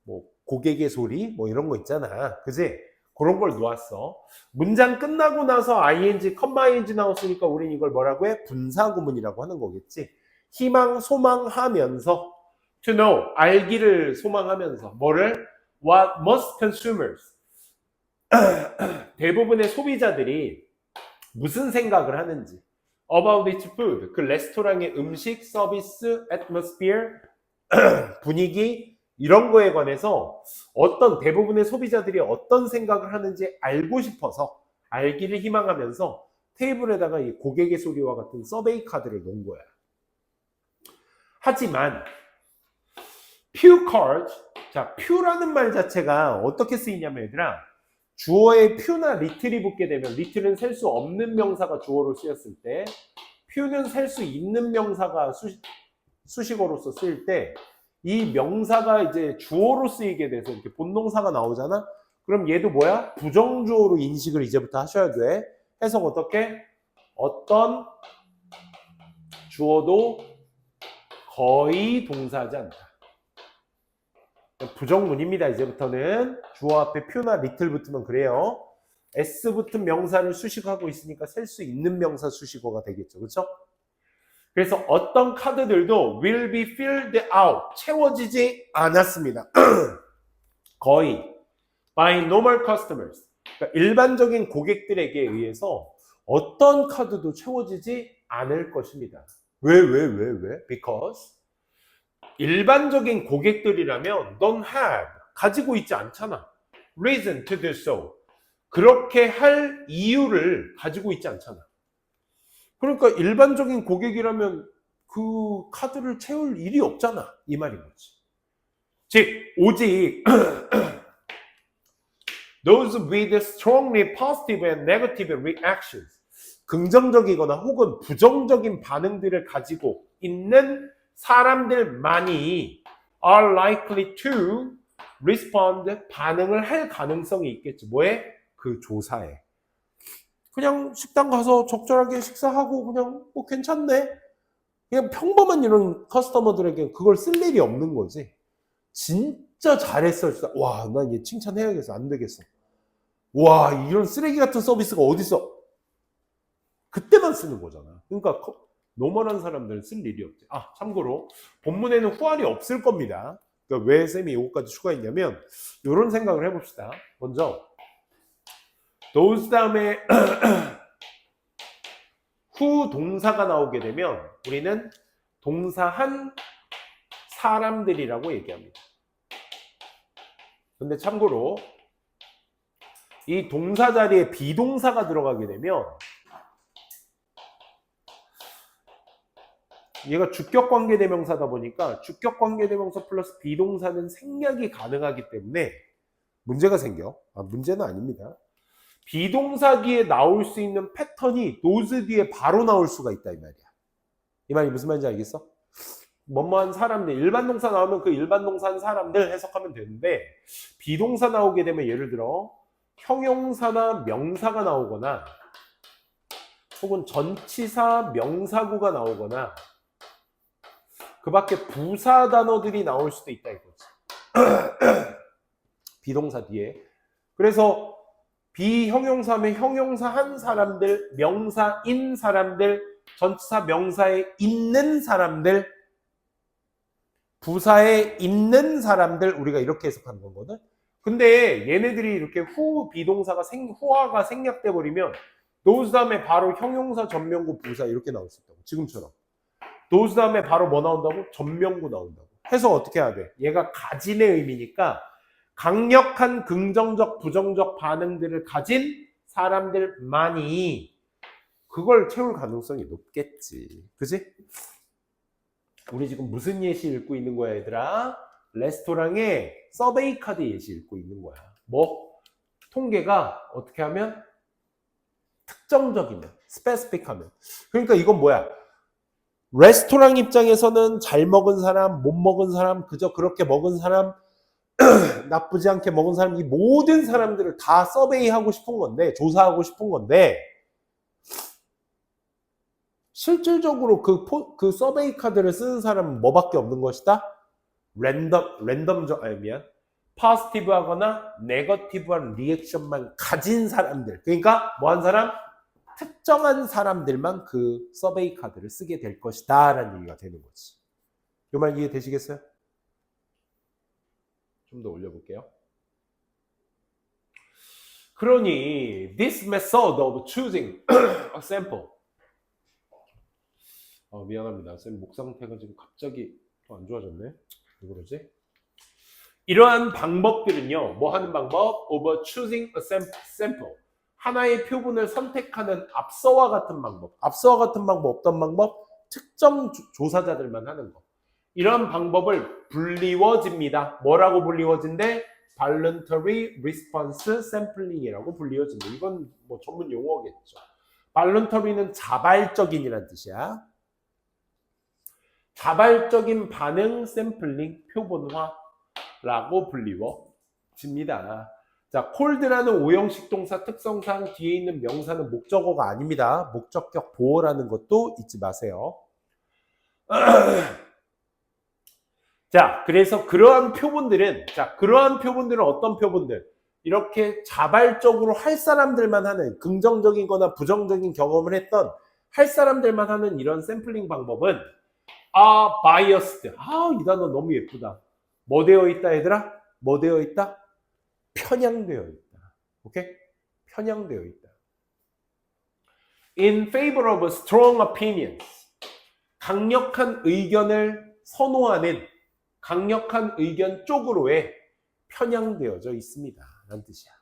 뭐 고객의 소리 뭐 이런 거 있잖아, 그치? 그런 걸 놓았어. 문장 끝나고 나서 ing, ing 나왔으니까 우린 이걸 뭐라고 해? 분사구문이라고 하는 거겠지. 희망, 소망하면서 to know, 알기를 소망하면서 뭐를? What most consumers, 대부분의 소비자들이 무슨 생각을 하는지 about its food, 그 레스토랑의 음식, 서비스, atmosphere, 분위기 이런 거에 관해서 어떤 대부분의 소비자들이 어떤 생각을 하는지 알고 싶어서 알기를 희망하면서 테이블에다가 이 고객의 소리와 같은 서베이 카드를 놓은 거야. 하지만 few cards, 자, few라는 말 자체가 어떻게 쓰이냐면 얘들아, 주어에 few나 little이 붙게 되면 little은 셀 수 없는 명사가 주어로 쓰였을 때, few는 셀 수 있는 명사가 수식어로서 쓰일 때, 이 명사가 이제 주어로 쓰이게 돼서 이렇게 본동사가 나오잖아? 그럼 얘도 뭐야? 부정주어로 인식을 이제부터 하셔야 돼. 해석 어떻게? 어떤 주어도 거의 동사하지 않다. 부정문입니다. 이제부터는 주어 앞에 few나 little 붙으면 그래요. s 붙은 명사를 수식하고 있으니까 셀 수 있는 명사 수식어가 되겠죠. 그렇죠? 그래서 어떤 카드들도 will be filled out, 채워지지 않았습니다. 거의 by normal customers, 그러니까 일반적인 고객들에게 의해서 어떤 카드도 채워지지 않을 것입니다. 왜? Because 일반적인 고객들이라면 don't have, 가지고 있지 않잖아. reason to do so, 그렇게 할 이유를 가지고 있지 않잖아. 그러니까 일반적인 고객이라면 그 카드를 채울 일이 없잖아, 이 말인 거지. 즉 오직 those with strongly positive and negative reactions, 긍정적이거나 혹은 부정적인 반응들을 가지고 있는 사람들만이 are likely to respond, 반응을 할 가능성이 있겠지. 뭐에? 그 조사에. 그냥 식당 가서 적절하게 식사하고 그냥 뭐 괜찮네, 그냥 평범한 이런 커스터머들에게 그걸 쓸 일이 없는 거지. 진짜 잘했어, 진짜. 와, 난 얘 칭찬해야겠어. 안 되겠어. 와, 이런 쓰레기 같은 서비스가 어딨어. 그때만 쓰는 거잖아. 그러니까 노멀한 사람들은 쓸 일이 없지. 아, 참고로 본문에는 후알이 없을 겁니다. 그러니까 왜 쌤이 이거까지 추가했냐면 이런 생각을 해봅시다. 먼저 those 다음에 후 동사가 나오게 되면 우리는 동사한 사람들이라고 얘기합니다. 근데 참고로 이 동사 자리에 비동사가 들어가게 되면 얘가 주격관계대명사다 보니까 주격관계대명사 플러스 비동사는 생략이 가능하기 때문에 문제가 생겨. 문제는 아닙니다. 비동사 뒤에 나올 수 있는 패턴이 those 뒤에 바로 나올 수가 있다, 이 말이야. 이 말이 무슨 말인지 알겠어? 뭐뭐한 사람들, 일반 동사 나오면 그 일반 동사한 사람들 해석하면 되는데, 비동사 나오게 되면 예를 들어 형용사나 명사가 나오거나 혹은 전치사 명사구가 나오거나 그 밖에 부사 단어들이 나올 수도 있다 이거지. 비동사 뒤에. 그래서 비형용사면 형용사한 사람들, 명사인 사람들, 전치사 명사에 있는 사람들, 부사에 있는 사람들, 우리가 이렇게 해석하는 거거든. 근데 얘네들이 이렇게 후 비동사가 후화가 생략돼 버리면 those 다음에 바로 형용사, 전명구, 부사 이렇게 나올 수 있다고. 지금처럼. those 다음에 바로 뭐 나온다고? 전명구 나온다고. 해서 어떻게 해야 돼? 얘가 가진의 의미니까 강력한 긍정적, 부정적 반응들을 가진 사람들만이 그걸 채울 가능성이 높겠지. 그지? 우리 지금 무슨 예시 읽고 있는 거야, 얘들아? 레스토랑에 서베이 카드 예시 읽고 있는 거야. 뭐? 통계가 어떻게 하면? 특정적이면, 스페시픽하면. 그러니까 이건 뭐야? 레스토랑 입장에서는 잘 먹은 사람, 못 먹은 사람, 그저 그렇게 먹은 사람, 나쁘지 않게 먹은 사람, 이 모든 사람들을 다 서베이하고 싶은 건데, 조사하고 싶은 건데, 실질적으로 그 서베이 카드를 쓰는 사람은 뭐밖에 없는 것이다? 포지티브하거나 네거티브한 리액션만 가진 사람들. 그러니까 뭐 한 사람? 특정한 사람들만 그 서베이 카드를 쓰게 될 것이다 라는 얘기가 되는 거지. 이 말 이해되시겠어요? 좀 더 올려볼게요. 그러니 this method of choosing a sample 미안합니다. 쌤 목 상태가 지금 갑자기 안 좋아졌네. 왜 그러지? 이러한 방법들은요. 뭐 하는 방법? Over choosing a sample. 하나의 표본을 선택하는 앞서와 같은 방법. 앞서와 같은 방법 어떤 방법? 특정 조사자들만 하는 거. 이런 방법을 불리워집니다. 뭐라고 불리워진대? Voluntary Response Sampling이라고 불리워진대. 이건 뭐 전문 용어겠죠. Voluntary는 자발적인이란 뜻이야. 자발적인 반응 샘플링 표본화라고 불리워집니다. 자, cold라는 오형식 동사 특성상 뒤에 있는 명사는 목적어가 아닙니다. 목적격 보어라는 것도 잊지 마세요. 자, 그래서 그러한 표본들은 어떤 표본들? 이렇게 자발적으로 할 사람들만 하는 긍정적인 거나 부정적인 경험을 했던 할 사람들만 하는 이런 샘플링 방법은 biased. 이 단어 너무 예쁘다. 뭐 되어 있다, 얘들아? 뭐 되어 있다? 편향되어 있다. 오케이? 편향되어 있다. In favor of strong opinions. 강력한 의견을 선호하는 강력한 의견 쪽으로의 편향되어져 있습니다. 라는 뜻이야.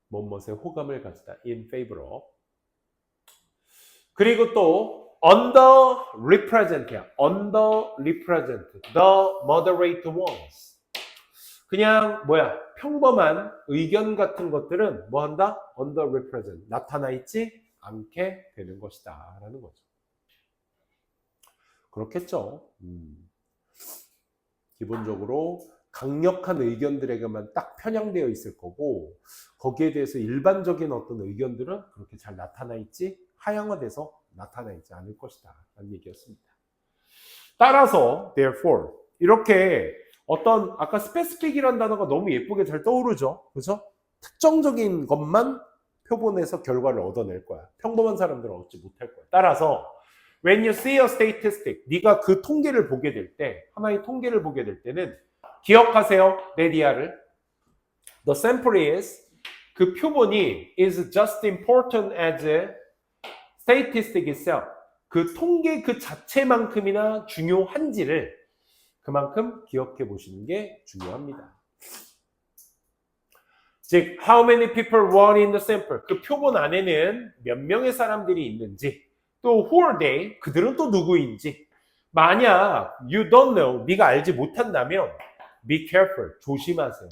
뭐뭐에 호감을 가지다. In favor of. 그리고 또 underrepresent야. underrepresent. The moderate ones. 그냥 평범한 의견 같은 것들은 뭐 한다? underrepresent. 나타나 있지 않게 되는 것이다. 라는 거죠. 그렇겠죠. 기본적으로 강력한 의견들에게만 딱 편향되어 있을 거고 거기에 대해서 일반적인 어떤 의견들은 그렇게 잘 나타나 있지 하향화돼서 나타나 있지 않을 것이다 라는 얘기였습니다. 따라서 therefore 이렇게 어떤 아까 specific이라는 단어가 너무 예쁘게 잘 떠오르죠. 그렇죠? 특정적인 것만 표본에서 결과를 얻어낼 거야. 평범한 사람들은 얻지 못할 거야. 따라서 when you see a statistic, 네가 그 통계를 보게 될 때, 하나의 통계를 보게 될 때는 기억하세요. 레디아를. The sample is, 그 표본이 is just important as a statistic itself. 그 통계 그 자체만큼이나 중요한지를 그만큼 기억해 보시는 게 중요합니다. 즉, how many people were in the sample? 그 표본 안에는 몇 명의 사람들이 있는지, 또 who are they? 그들은 또 누구인지. 만약 you don't know, 네가 알지 못한다면 be careful, 조심하세요.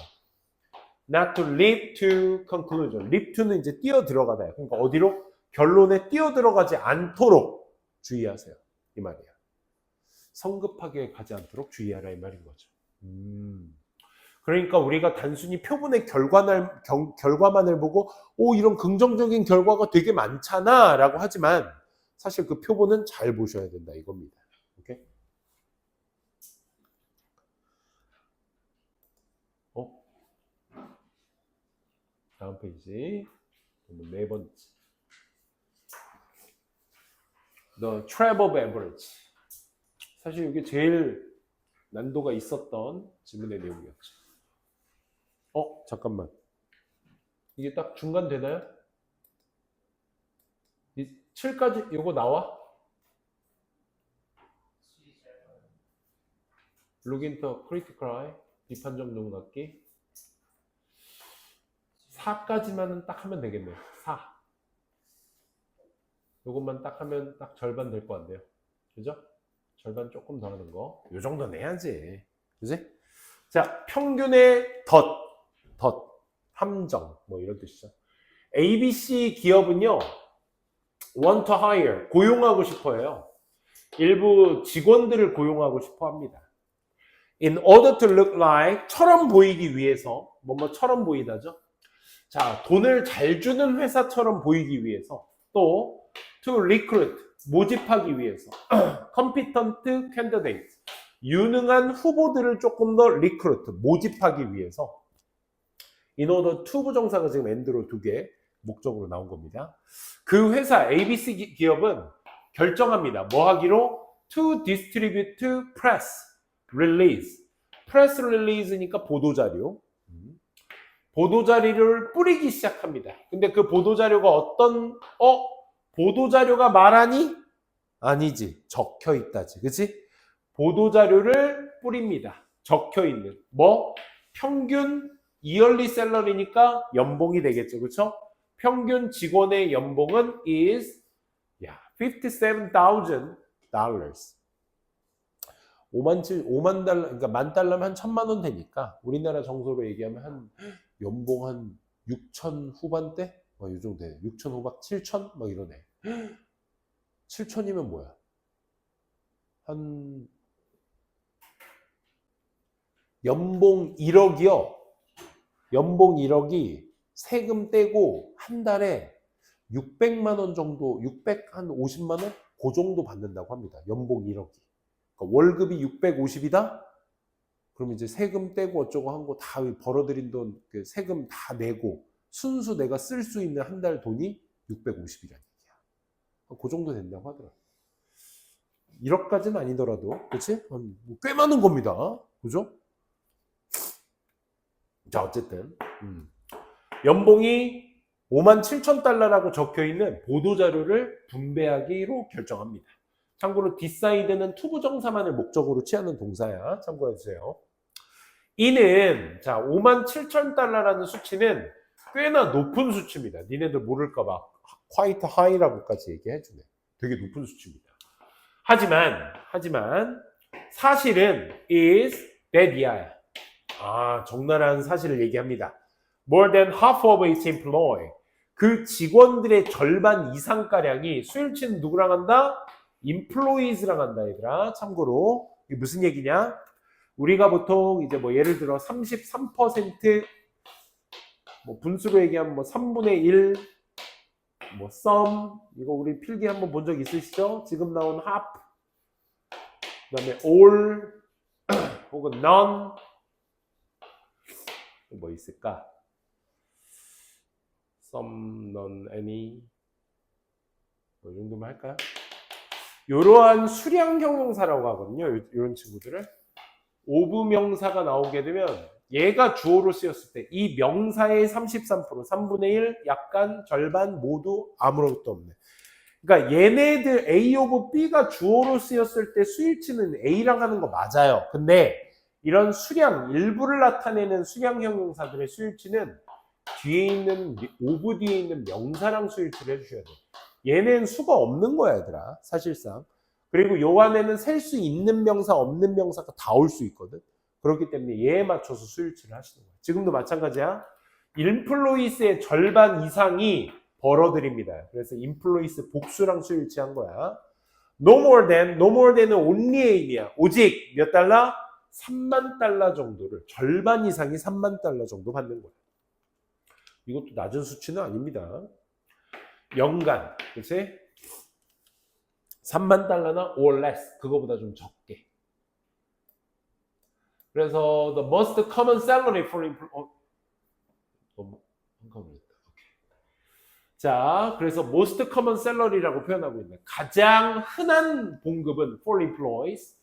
Not to leap to conclusion. leap to는 이제 뛰어 들어가다. 그러니까 어디로? 결론에 뛰어 들어가지 않도록 주의하세요. 이 말이야. 성급하게 가지 않도록 주의하라 이 말인 거죠. 그러니까 우리가 단순히 표본의 결과만을 보고 이런 긍정적인 결과가 되게 많잖아 라고 하지만 사실 그 표본은 잘 보셔야 된다 이겁니다. 오케이? 다음 페이지 네 번째 The Travel Average. 사실 이게 제일 난도가 있었던 지문의 내용이었죠. 잠깐만. 이게 딱 중간 되나요? 이 7까지 요거 나와? Look into critical eye. 비판적 눈 갖기. 4까지만은 딱 하면 되겠네요. 4. 요것만 딱 하면 딱 절반 될 것 같네요. 그죠? 절반 조금 더 하는 거. 요 정도는 해야지. 그지? 자, 평균의 함정. 뭐 이런 뜻이죠. ABC 기업은요, want to hire, 고용하고 싶어 해요. 일부 직원들을 고용하고 싶어 합니다. In order to look like, 처럼 보이기 위해서, 뭐뭐처럼 보이다죠. 자, 돈을 잘 주는 회사처럼 보이기 위해서, 또 to recruit, 모집하기 위해서, competent candidate, 유능한 후보들을 조금 더 recruit, 모집하기 위해서, in order to 부정사가 지금 and로 두 개 목적으로 나온 겁니다. 그 회사 ABC 기업은 결정합니다. 뭐 하기로? To distribute press release. press release니까 보도자료. 보도자료를 뿌리기 시작합니다. 근데 그 보도자료가 어떤, 보도자료가 말하니? 아니지. 적혀 있다지. 그치? 보도자료를 뿌립니다. 적혀 있는. 뭐? 평균 이얼리 셀러리니까 연봉이 되겠죠. 그쵸? 평균 직원의 연봉은 is $57,000. 5만 달러, 그러니까 만 달러면 한 1,000만 원 되니까 우리나라 정서로 얘기하면 한 연봉 한 6천 후반대? 뭐 이 정도 돼. 6천 후반, 7천? 막 이러네. 7천이면 뭐야? 한 연봉 1억이요. 연봉 1억이 세금 떼고 한 달에 600만 원 정도, 650만 원? 그 정도 받는다고 합니다. 연봉 1억이. 그러니까 월급이 650이다? 그럼 이제 세금 떼고 어쩌고 한 거 다 벌어들인 돈, 세금 다 내고 순수 내가 쓸 수 있는 한 달 돈이 650이라는 얘기야. 그 정도 된다고 하더라고요. 1억까지는 아니더라도, 그치? 꽤 많은 겁니다. 그죠? 자, 어쨌든. 연봉이 57,000달러라고 적혀있는 보도자료를 분배하기로 결정합니다. 참고로 decide는 투부정사만을 목적으로 취하는 동사야. 참고해주세요. 이는, 자, 57,000달러라는 수치는 꽤나 높은 수치입니다. 니네들 모를까봐 quite high라고까지 얘기해주네. 되게 높은 수치입니다. 하지만, 사실은 is that 이하야. 적나라한 사실을 얘기합니다. More than half of its employee. 그 직원들의 절반 이상가량이 수일치는 누구랑 한다? employees랑 한다, 얘들아. 참고로, 이게 무슨 얘기냐? 우리가 보통 이제 뭐 예를 들어 33%, 뭐 분수로 얘기하면 뭐 3분의 1, 뭐 sum, 이거 우리 필기 한번 본 적 있으시죠? 지금 나온 half, 그 다음에 all, 혹은 none, 뭐 있을까? some, none, any, 뭐 이 정도만 할까요? 이러한 수량 형용사라고 하거든요. 이런 친구들을. 오부명사가 나오게 되면 얘가 주어로 쓰였을 때 이 명사의 33%, 3분의 1, 약간 절반 모두 아무것도 없네. 그러니까 얘네들 A 오브 B가 주어로 쓰였을 때 수일치는 A랑 하는 거 맞아요. 근데 이런 수량, 일부를 나타내는 수량 형용사들의 수일치는 뒤에 있는, 오브 뒤에 있는 명사랑 수일치를 해주셔야 돼요. 얘는 수가 없는 거야, 얘들아. 사실상. 그리고 요 안에는 셀 수 있는 명사, 없는 명사가 다 올 수 있거든. 그렇기 때문에 얘에 맞춰서 수일치를 하시는 거야. 지금도 마찬가지야. 인플로이스의 절반 이상이 벌어들입니다. 그래서 인플로이스 복수랑 수일치한 거야. No more than은 only A이야. 오직 몇 달러? 3만 달러 정도를, 절반 이상이 3만 달러 정도 받는 거야. 이것도 낮은 수치는 아닙니다. 연간, 그치? 3만 달러나 or less, 그거보다 좀 적게. 그래서 the most common salary for employees. 자, 그래서 most common salary라고 표현하고 있는 가장 흔한 봉급은 for employees.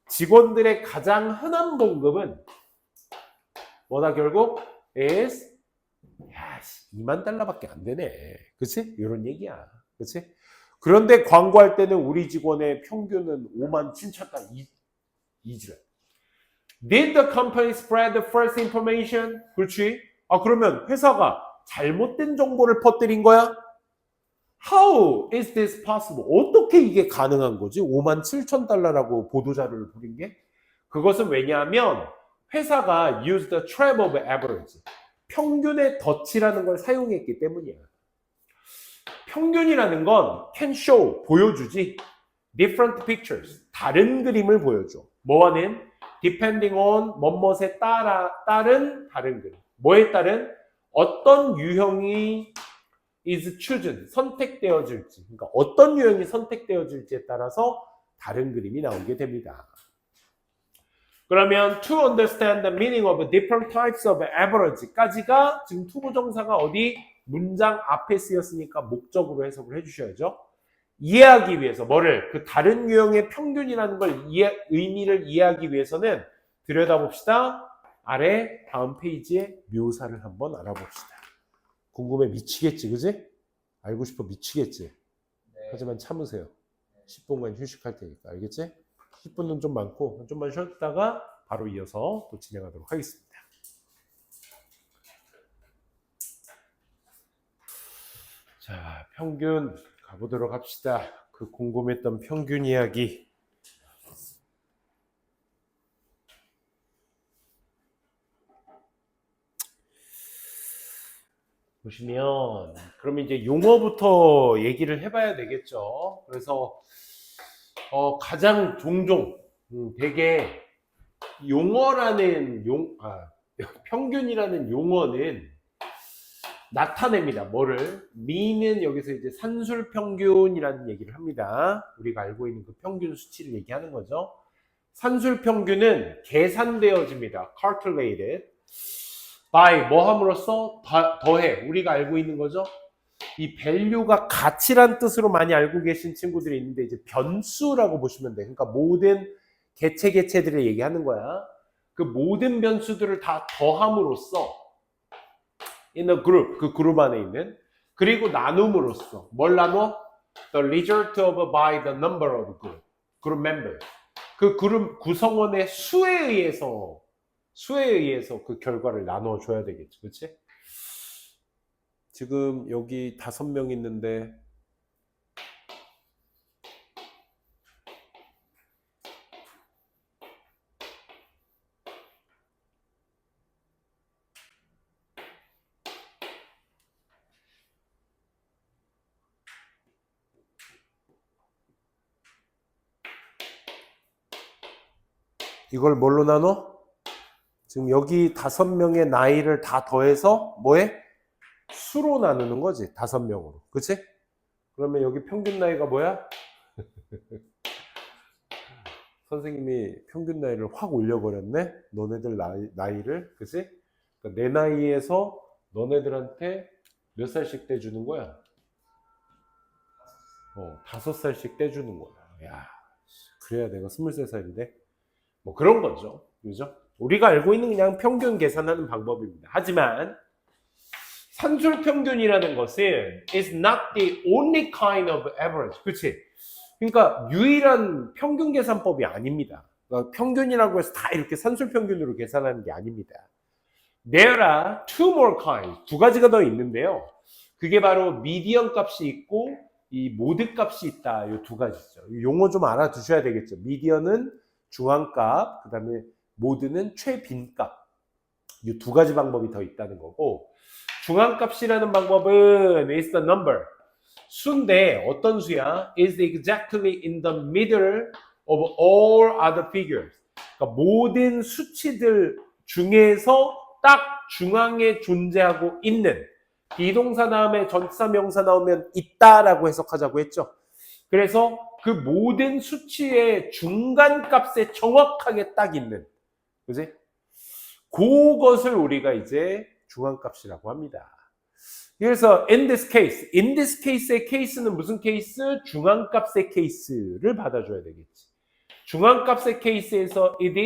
직원들의 가장 흔한 봉급은 뭐다 결국? is 2만 달러밖에 안 되네. 그치? 이런 얘기야. 그치? 그런데 광고할 때는 우리 직원의 평균은 5만 7천 달러 이지랄. Did the company spread the false information? 그렇지? 그러면 회사가 잘못된 정보를 퍼뜨린 거야? How is this possible? 어떻게 이게 가능한 거지? 5만 7천 달러라고 보도자료를 부린 게? 그것은 왜냐하면 회사가 used the trap of average. 평균의 덫이라는 걸 사용했기 때문이야. 평균이라는 건 can show, 보여주지. different pictures, 다른 그림을 보여줘. 뭐는? depending on, 뭐뭐에 따른 다른 그림. 뭐에 따른? 어떤 유형이 is chosen, 선택되어질지. 그러니까 어떤 유형이 선택되어질지에 따라서 다른 그림이 나오게 됩니다. 그러면 to understand the meaning of different types of average까지가 지금 투부정사가 어디 문장 앞에 쓰였으니까 목적으로 해석을 해주셔야죠. 이해하기 위해서 뭐를 그 다른 유형의 평균이라는 걸 의미를 이해하기 위해서는 들여다봅시다. 아래 다음 페이지의 묘사를 한번 알아봅시다. 궁금해 미치겠지, 그지? 알고 싶어 미치겠지. 네. 하지만 참으세요. 10분간 휴식할 테니까, 알겠지? 10분은 좀 많고 좀만 쉬었다가 바로 이어서 또 진행하도록 하겠습니다. 자, 평균 가보도록 합시다. 그 궁금했던 평균 이야기. 보시면 그러면 이제 용어부터 얘기를 해봐야 되겠죠. 그래서 가장 종종 되게 용어라는 평균이라는 용어는 나타냅니다. 뭐를? mean은 여기서 이제 산술평균이라는 얘기를 합니다. 우리가 알고 있는 그 평균 수치를 얘기하는 거죠. 산술평균은 계산되어집니다. calculated by 뭐 함으로써? 더해. 우리가 알고 있는 거죠. 이 value가 가치란 뜻으로 많이 알고 계신 친구들이 있는데 이제 변수라고 보시면 돼. 그러니까 모든 개체들을 얘기하는 거야. 그 모든 변수들을 다 더함으로써 in a group, 그 그룹 안에 있는, 그리고 나눔으로써 뭘 나눠? The result of by the number of group members. 그 그룹 구성원의 수에 의해서 그 결과를 나눠줘야 되겠죠. 그렇지? 지금 여기 5명 있는데 이걸 뭘로 나눠? 지금 여기 5명의 나이를 다 더해서 뭐해? 수로 나누는 거지. 5명으로. 그치? 그러면 여기 평균 나이가 뭐야? 선생님이 평균 나이를 확 올려버렸네? 너네들 나이를. 그치? 그러니까 내 나이에서 너네들한테 몇 살씩 떼주는 거야? 5살씩 떼주는 거야. 야, 그래야 내가 23살인데? 뭐 그런 거죠. 그죠? 우리가 알고 있는 그냥 평균 계산하는 방법입니다. 하지만 산술평균이라는 것은 is not the only kind of average. 그렇지? 그러니까 유일한 평균 계산법이 아닙니다. 그러니까 평균이라고 해서 다 이렇게 산술평균으로 계산하는 게 아닙니다. There are two more kinds. 2가지가 더 있는데요. 그게 바로 미디언 값이 있고 이 모드 값이 있다. 이 2가지죠. 용어 좀 알아두셔야 되겠죠. 미디언은 중앙값, 그 다음에 모드는 최빈값. 이 2가지 방법이 더 있다는 거고, 중앙값이라는 방법은 is the number. 수인데 어떤 수야? is exactly in the middle of all other figures. 그러니까 모든 수치들 중에서 딱 중앙에 존재하고 있는, 비동사 다음에 전치사 명사 나오면 있다라고 해석하자고 했죠. 그래서 그 모든 수치의 중간값에 정확하게 딱 있는, 그지? 그것을 우리가 이제 중앙값이라고 합니다. 그래서 in this case의 case는 무슨 케이스? 중앙값의 케이스를 받아줘야 되겠지. 중앙값의 케이스에서 it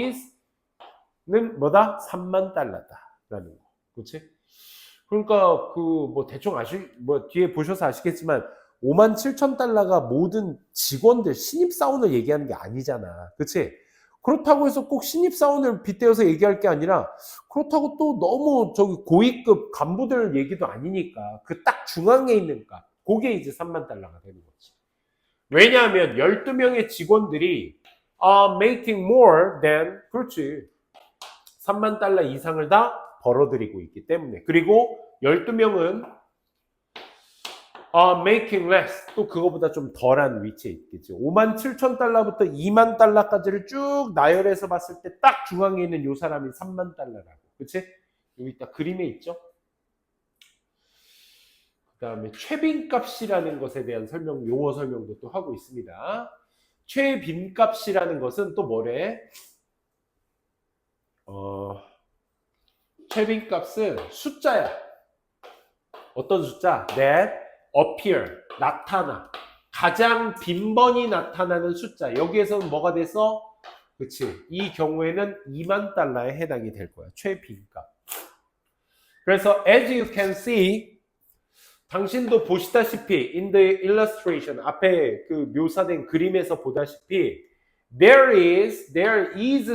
is는 뭐다? 3만 달러다라는 거, 그렇지? 그러니까 뭐 대충 뒤에 보셔서 아시겠지만 57,000달러가 모든 직원들 신입사원을 얘기하는 게 아니잖아. 그치? 그렇다고 해서 꼭 신입사원을 빗대어서 얘기할 게 아니라 그렇다고 또 너무 저기 고위급 간부들 얘기도 아니니까 그 딱 중앙에 있는 값, 그게 이제 3만 달러가 되는 거지. 왜냐하면 12명의 직원들이 making more than, 그렇지, 3만 달러 이상을 다 벌어들이고 있기 때문에. 그리고 12명은 making less. 또 그거보다 좀 덜한 위치에 있겠죠. 57,000달러부터 2만 달러까지를 쭉 나열해서 봤을 때 딱 중앙에 있는 요 사람이 3만 달러라고. 그치? 여기 딱 그림에 있죠? 그 다음에 최빈값이라는 것에 대한 설명, 용어 설명도 또 하고 있습니다. 최빈값이라는 것은 또 뭐래? 최빈값은 숫자야. 어떤 숫자? that appear, 나타나. 가장 빈번히 나타나는 숫자. 여기에서는 뭐가 돼서? 그치. 이 경우에는 2만 달러에 해당이 될 거야. 최빈값. 그래서 as you can see, 당신도 보시다시피 in the illustration, 앞에 그 묘사된 그림에서 보다시피 there is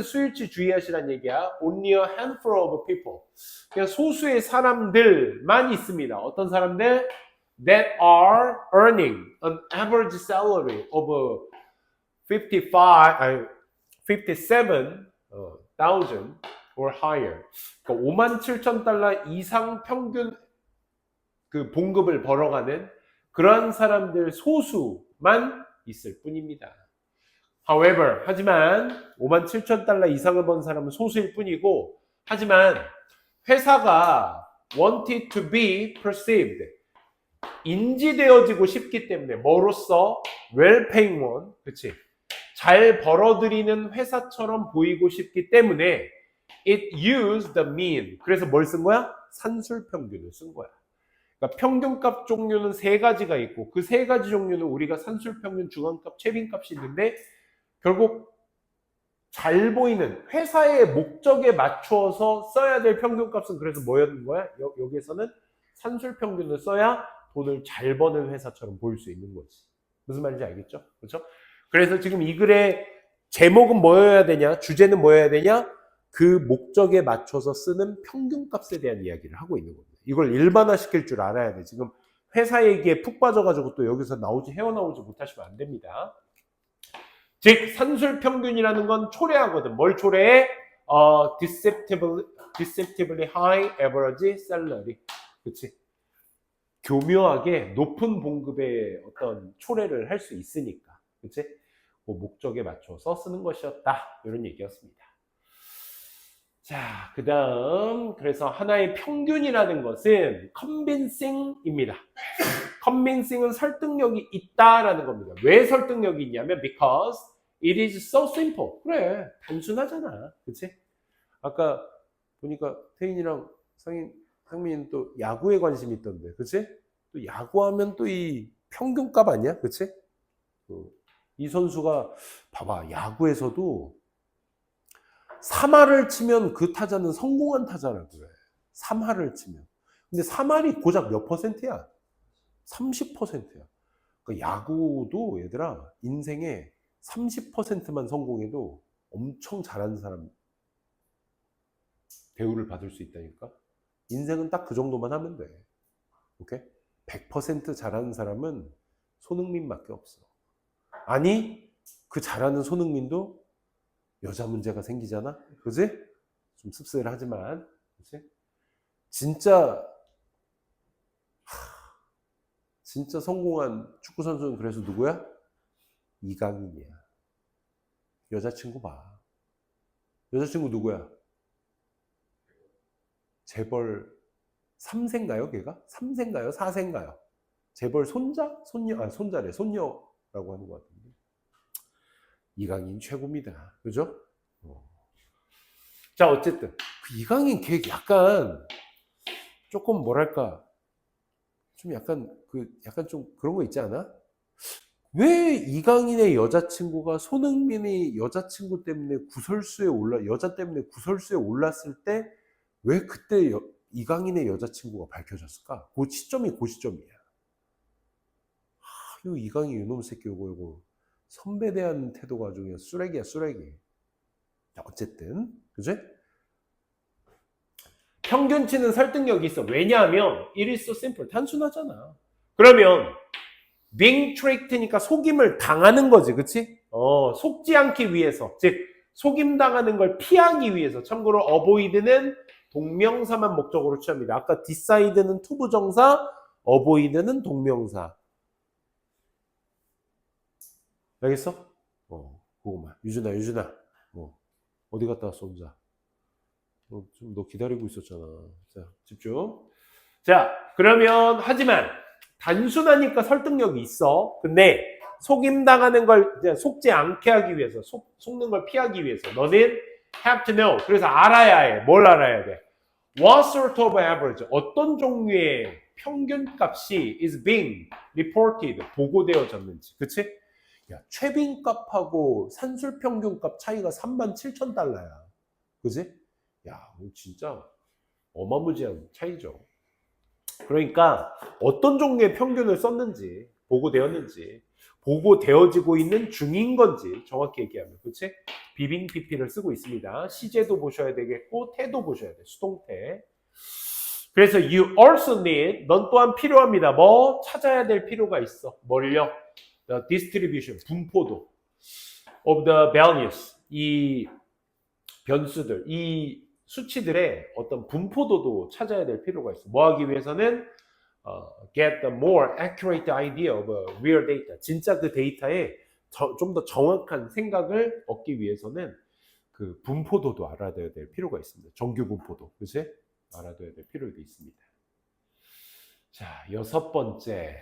수일치 주의하시란 얘기야. only a handful of people. 그냥 소수의 사람들만 있습니다. 어떤 사람들? that are earning an average salary of 57,000 or higher. 그러니까 57,000달러 이상 평균 그 봉급을 벌어가는 그런 사람들 소수만 있을 뿐입니다. However, 하지만 57,000달러 이상을 번 사람은 소수일 뿐이고, 하지만 회사가 wanted to be perceived, 인지되어지고 싶기 때문에 뭐로써? well-paying one, 그치? 잘 벌어들이는 회사처럼 보이고 싶기 때문에 it used the mean. 그래서 뭘 쓴 거야? 산술평균을 쓴 거야. 그러니까 평균값 종류는 세 가지가 있고 그 세 가지 종류는 우리가 산술평균, 중앙값, 최빈값이 있는데 결국 잘 보이는 회사의 목적에 맞추어서 써야 될 평균값은 그래서 뭐였는 거야? 여기에서는 산술평균을 써야 돈을 잘 버는 회사처럼 보일 수 있는 거지. 무슨 말인지 알겠죠? 그렇죠? 그래서 지금 이 글의 제목은 뭐여야 되냐? 주제는 뭐여야 되냐? 그 목적에 맞춰서 쓰는 평균값에 대한 이야기를 하고 있는 겁니다. 이걸 일반화시킬 줄 알아야 돼. 지금 회사 얘기에 푹 빠져가지고 또 여기서 헤어나오지 못하시면 안 됩니다. 즉 산술평균이라는 건 초래하거든. 뭘 초래해? deceptively high average salary. 그치? 교묘하게 높은 봉급의 어떤 초래를 할 수 있으니까. 그치? 그 목적에 맞춰서 쓰는 것이었다. 이런 얘기였습니다. 자, 그 다음, 그래서 하나의 평균이라는 것은 convincing입니다. convincing은 설득력이 있다라는 겁니다. 왜 설득력이 있냐면 because it is so simple. 그래, 단순하잖아. 그치? 아까 보니까 태인이랑 상민이는 또 야구에 관심이 있던데, 그치? 또 야구하면 또 이 평균값 아니야? 그치? 이 선수가, 봐봐, 야구에서도 3할을 치면 그 타자는 성공한 타자라고 그래. 3할을 치면. 근데 3할이 고작 몇 퍼센트야? 30%야. 그러니까 야구도 얘들아, 인생에 30%만 성공해도 엄청 잘하는 사람 대우를 받을 수 있다니까. 인생은 딱 그 정도만 하면 돼. 오케이? 100% 잘하는 사람은 손흥민밖에 없어. 아니, 그 잘하는 손흥민도 여자 문제가 생기잖아? 그지? 좀 씁쓸하지만, 그지? 진짜 성공한 축구선수는 그래서 누구야? 이강인이야. 여자친구 봐. 여자친구 누구야? 재벌 3세인가요, 걔가? 3세인가요? 4세인가요? 재벌 손자? 손녀? 손자래. 손녀라고 하는 것 같은데. 이강인 최고입니다. 그죠? 자, 어쨌든. 그 이강인 걔 약간, 조금 뭐랄까, 좀 약간 좀 그런 거 있지 않아? 왜 이강인의 여자친구가 손흥민의 여자친구 때문에 여자 때문에 구설수에 올랐을 때, 왜 그때 이강인의 여자친구가 밝혀졌을까? 그 시점이야. 이거 이강인 이놈 새끼 이거 선배에 대한 태도가 아주 그냥 쓰레기야, 쓰레기. 자, 어쨌든, 그지? 평균치는 설득력이 있어. 왜냐하면 it is so simple. 단순하잖아. 그러면 being tricked니까 속임을 당하는 거지, 그치? 속지 않기 위해서, 즉 속임 당하는 걸 피하기 위해서. 참고로 avoid는 동명사만 목적으로 취합니다. 아까 decide는 투부정사, avoid는 동명사. 알겠어? 그거만. 유준아. 어디 갔다 왔어, 혼자? 좀 너 기다리고 있었잖아. 자, 집중. 자, 그러면, 하지만, 단순하니까 설득력이 있어. 근데, 속임당하는 걸, 이제 속지 않게 하기 위해서, 속는 걸 피하기 위해서, 너는 have to know. 그래서 알아야 해. 뭘 알아야 돼? What sort of average? 어떤 종류의 평균값이 is being reported, 보고되어졌는지. 그치? 야, 최빈값하고 산술평균값 차이가 37,000달러야. 그치? 야, 진짜 어마무지한 차이죠. 그러니까 어떤 종류의 평균을 썼는지, 보고되었는지, 보고되어지고 있는 중인 건지 정확히 얘기하면, 그치? 비빙 PP를 쓰고 있습니다. 시제도 보셔야 되겠고 태도 보셔야 돼. 수동태. 그래서 you also need, 넌 또한 필요합니다. 뭐? 찾아야 될 필요가 있어. 뭘요? The distribution, 분포도 of the values, 이 변수들, 이 수치들의 어떤 분포도도 찾아야 될 필요가 있어. 뭐 하기 위해서는 get the more accurate idea of real data. 진짜 그 데이터에 좀 더 정확한 생각을 얻기 위해서는 그 분포도도 알아둬야 될 필요가 있습니다. 정규 분포도, 그치? 알아둬야 될 필요도 있습니다. 자, 6번째.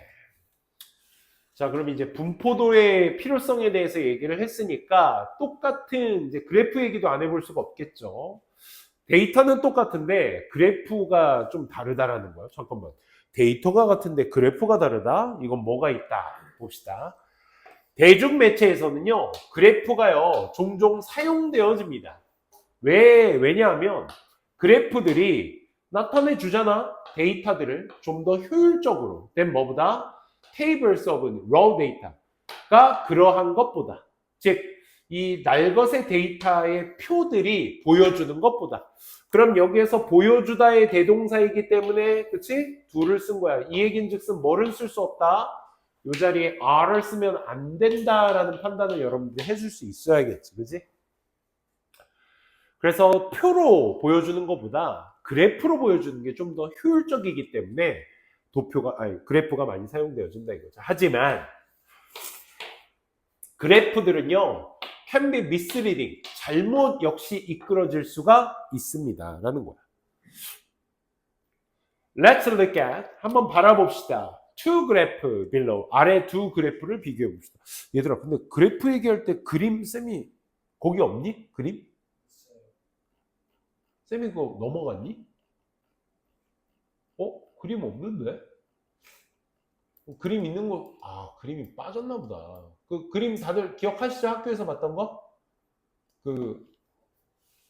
자, 그럼 이제 분포도의 필요성에 대해서 얘기를 했으니까 똑같은 이제 그래프 얘기도 안 해볼 수가 없겠죠. 데이터는 똑같은데 그래프가 좀 다르다라는 거예요. 잠깐만. 데이터가 같은데 그래프가 다르다? 이건 뭐가 있다? 봅시다. 대중매체에서는요, 그래프가요, 종종 사용되어집니다. 왜냐하면 그래프들이 나타내 주잖아. 데이터들을 좀 더 효율적으로 된 뭐보다? tables of raw data가 그러한 것보다, 즉 이 날것의 데이터의 표들이 보여주는 것보다. 그럼 여기에서 보여주다의 대동사이기 때문에, 그치? do를 쓴 거야. 이 얘기인즉슨 뭐를 쓸 수 없다? 이 자리에 are를 쓰면 안 된다라는 판단을 여러분들이 해줄 수 있어야겠지, 그치? 그래서 표로 보여주는 것보다 그래프로 보여주는 게 좀 더 효율적이기 때문에 그래프가 많이 사용되어진다 이거죠. 하지만 그래프들은요, can be misleading, 잘못 역시 이끌어질 수가 있습니다 라는 거야. Let's look at, 한번 바라봅시다. two graph below, 아래 두 그래프를 비교해 봅시다. 얘들아, 근데 그래프 얘기할 때 그림 쌤이 거기 없니? 그림? 쌤이 그거 넘어갔니? 그림 없는데? 그림 있는 거, 그림이 빠졌나 보다. 그 그림 다들 기억하시죠? 학교에서 봤던 거?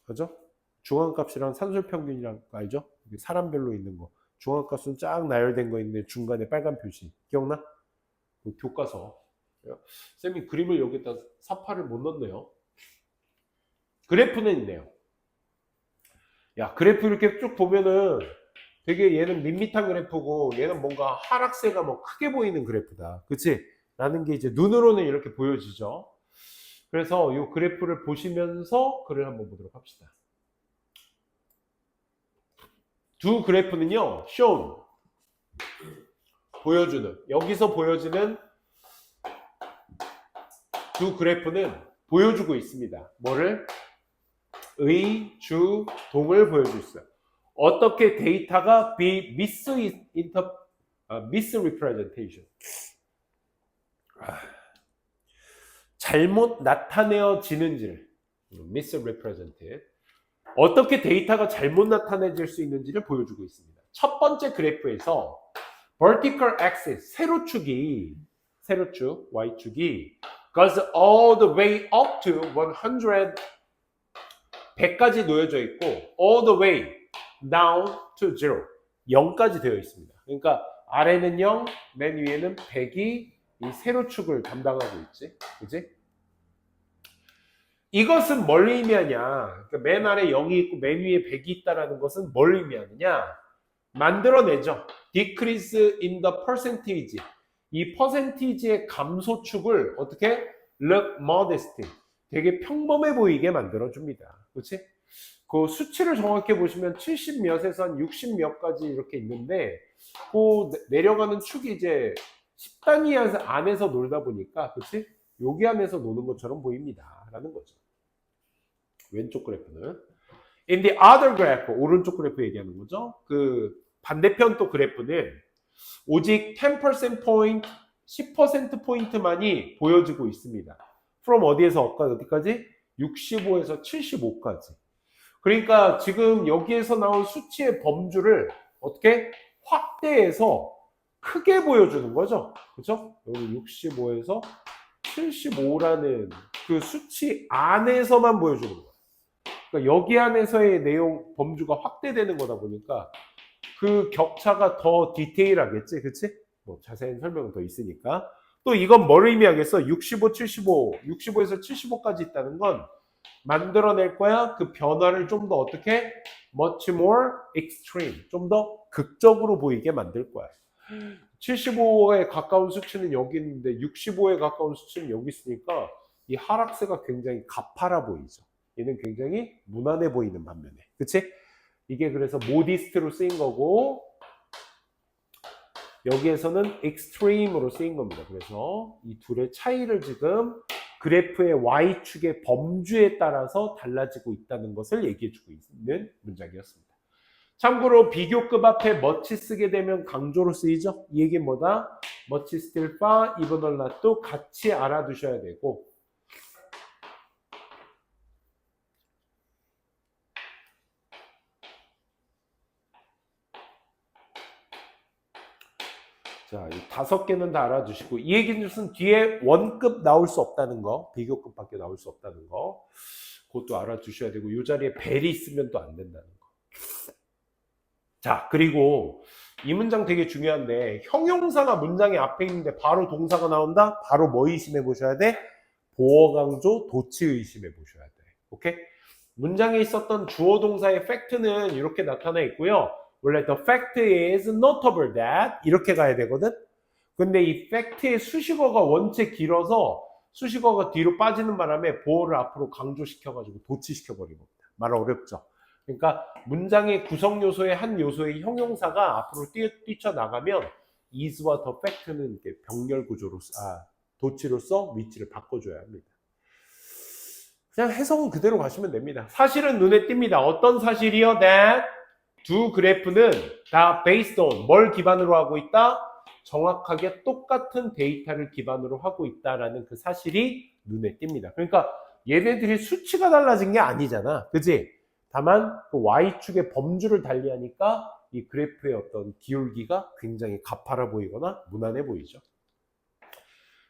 그죠? 중앙값이랑 산술평균이랑 알죠? 사람별로 있는 거. 중앙값은 쫙 나열된 거 있는데 중간에 빨간 표시. 기억나? 그 교과서. 쌤이 그림을 여기다 사파를 못 넣네요. 그래프는 있네요. 야, 그래프 이렇게 쭉 보면은 되게 얘는 밋밋한 그래프고 얘는 뭔가 하락세가 뭐 크게 보이는 그래프다. 그치? 라는 게 이제 눈으로는 이렇게 보여지죠. 그래서 이 그래프를 보시면서 글을 한번 보도록 합시다. 두 그래프는요, shown, 보여주는, 여기서 보여지는 두 그래프는 보여주고 있습니다. 뭐를? 의, 주, 동을 보여주고 있어요. 어떻게 데이터가 misrepresentation, 잘못 나타내어지는지를, misrepresented, 어떻게 데이터가 잘못 나타내질 수 있는지를 보여주고 있습니다. 첫 번째 그래프에서 vertical axis, 세로축, y축이 goes all the way up to 100, 100까지 놓여져 있고 all the way down to 0, 0까지 되어 있습니다. 그러니까 아래는 0, 맨 위에는 100이 이 세로축을 담당하고 있지. 그지? 이것은 뭘 의미하냐? 그러니까 맨 아래 0이 있고 맨 위에 100이 있다는 것은 뭘 의미하느냐? 만들어내죠. Decrease in the percentage. 이 퍼센티지의 감소축을 어떻게? Look modest. 되게 평범해 보이게 만들어줍니다. 그렇지? 그 수치를 정확히 보시면 70 몇에서 한 60 몇까지 이렇게 있는데 그 내려가는 축이 이제 10단위 안에서 놀다 보니까 그치? 여기 안에서 노는 것처럼 보입니다 라는 거죠. 왼쪽 그래프는 in the other graph, 오른쪽 그래프 얘기하는 거죠. 그 반대편 또 그래프는 오직 10% 포인트, 10% 포인트만이 보여지고 있습니다. from 어디에서 어디까지? 65에서 75까지. 그러니까 지금 여기에서 나온 수치의 범주를 어떻게 확대해서 크게 보여주는 거죠. 그죠? 여기 65에서 75라는 그 수치 안에서만 보여주는 거예요. 그러니까 여기 안에서의 내용 범주가 확대되는 거다 보니까 그 격차가 더 디테일하겠지, 그치? 뭐 자세한 설명은 더 있으니까. 또 이건 뭘 의미하겠어? 65, 75, 65에서 75까지 있다는 건 만들어낼 거야. 그 변화를 좀 더 어떻게? much more extreme. 좀 더 극적으로 보이게 만들 거야. 75에 가까운 수치는 여기 있는데 65에 가까운 수치는 여기 있으니까 이 하락세가 굉장히 가파라 보이죠. 얘는 굉장히 무난해 보이는 반면에. 그치? 이게 그래서 모디스트로 쓰인 거고 여기에서는 extreme으로 쓰인 겁니다. 그래서 이 둘의 차이를 지금 그래프의 Y축의 범주에 따라서 달라지고 있다는 것을 얘기해주고 있는 문장이었습니다. 참고로 비교급 앞에 much 쓰게 되면 강조로 쓰이죠. 이 얘기는 뭐다? much still far, even or not도 같이 알아두셔야 되고 자, 이 5개는 다 알아두시고 이 얘기는 무슨 뒤에 원급 나올 수 없다는 거, 비교급밖에 나올 수 없다는 거 그것도 알아두셔야 되고 이 자리에 벨이 있으면 또 안 된다는 거. 자, 그리고 이 문장 되게 중요한데 형용사가 문장의 앞에 있는데 바로 동사가 나온다? 바로 뭐 의심해 보셔야 돼? 보어 강조 도치 의심해 보셔야 돼. 오케이? 문장에 있었던 주어 동사의 fact는 이렇게 나타나 있고요. 원래 the fact is notable that 이렇게 가야 되거든. 근데 이 fact의 수식어가 원체 길어서 수식어가 뒤로 빠지는 바람에 보어를 앞으로 강조시켜가지고 도치시켜 버린 겁니다. 말 어렵죠. 그러니까 문장의 구성 요소의 한 요소의 형용사가 앞으로 뛰쳐나가면 is와 the fact는 이렇게 병렬 구조로 도치로서 위치를 바꿔줘야 합니다. 그냥 해석은 그대로 가시면 됩니다. 사실은 눈에 띕니다. 어떤 사실이요? that 두 그래프는 다 based on 뭘 기반으로 하고 있다? 정확하게 똑같은 데이터를 기반으로 하고 있다라는 그 사실이 눈에 띕니다. 그러니까 얘네들이 수치가 달라진 게 아니잖아. 그지? 다만 그 Y축의 범주를 달리하니까 이 그래프의 어떤 기울기가 굉장히 가파라 보이거나 무난해 보이죠.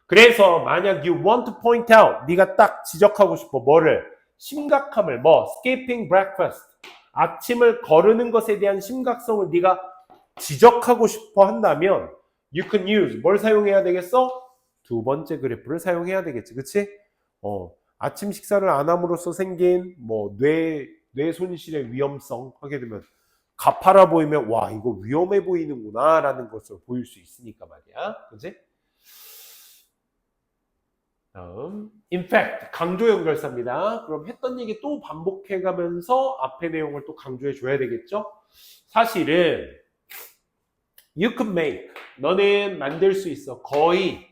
그래서 만약 you want to point out 네가 딱 지적하고 싶어 뭐를? 심각함을 skipping breakfast 아침을 거르는 것에 대한 심각성을 네가 지적하고 싶어 한다면 you can use 뭘 사용해야 되겠어? 두 번째 그래프를 사용해야 되겠지. 그치? 아침 식사를 안 함으로써 생긴 뇌 손실의 위험성 하게 되면 가파라 보이면 와 이거 위험해 보이는구나 라는 것을 보일 수 있으니까 말이야. 그치? 다음 in fact 강조 연결사입니다. 그럼 했던 얘기 또 반복해 가면서 앞의 내용을 또 강조해 줘야 되겠죠. 사실은 you could make 너는 만들 수 있어. 거의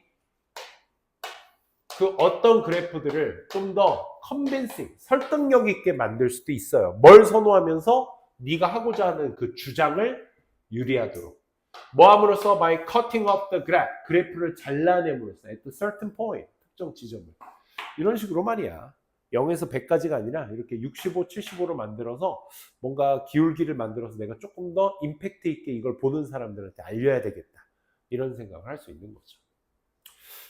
그 어떤 그래프들을 좀 더 convincing 설득력 있게 만들 수도 있어요. 뭘 선호하면서 네가 하고자 하는 그 주장을 유리하도록 뭐 함으로써 by cutting off the graph 그래프를 잘라냄으로써 at a certain point 특정 지점을 이런 식으로 말이야. 0에서 100까지가 아니라 이렇게 65, 75로 만들어서 뭔가 기울기를 만들어서 내가 조금 더 임팩트 있게 이걸 보는 사람들한테 알려야 되겠다. 이런 생각을 할 수 있는 거죠.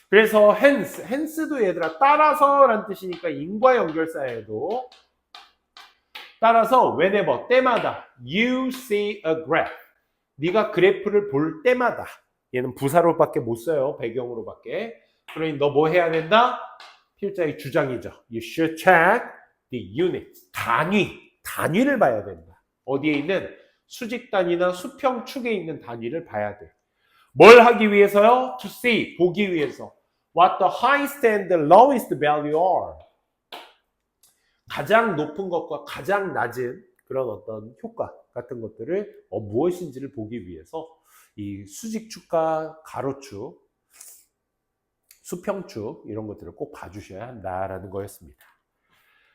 그래서 hence도 얘들아 따라서라는 뜻이니까 인과 연결사에도 따라서 whenever 때마다 you see a graph 네가 그래프를 볼 때마다 얘는 부사로밖에 못 써요. 배경으로밖에. 그러니 너 뭐 해야 된다? 필자의 주장이죠. You should check the units. 단위를 봐야 된다. 어디에 있는 수직 단위나 수평 축에 있는 단위를 봐야 돼. 뭘 하기 위해서요? To see, 보기 위해서. What the highest and the lowest value are. 가장 높은 것과 가장 낮은 그런 어떤 효과 같은 것들을 무엇인지를 보기 위해서 이 수직축과 가로축, 수평축 이런 것들을 꼭 봐주셔야 한다라는 거였습니다.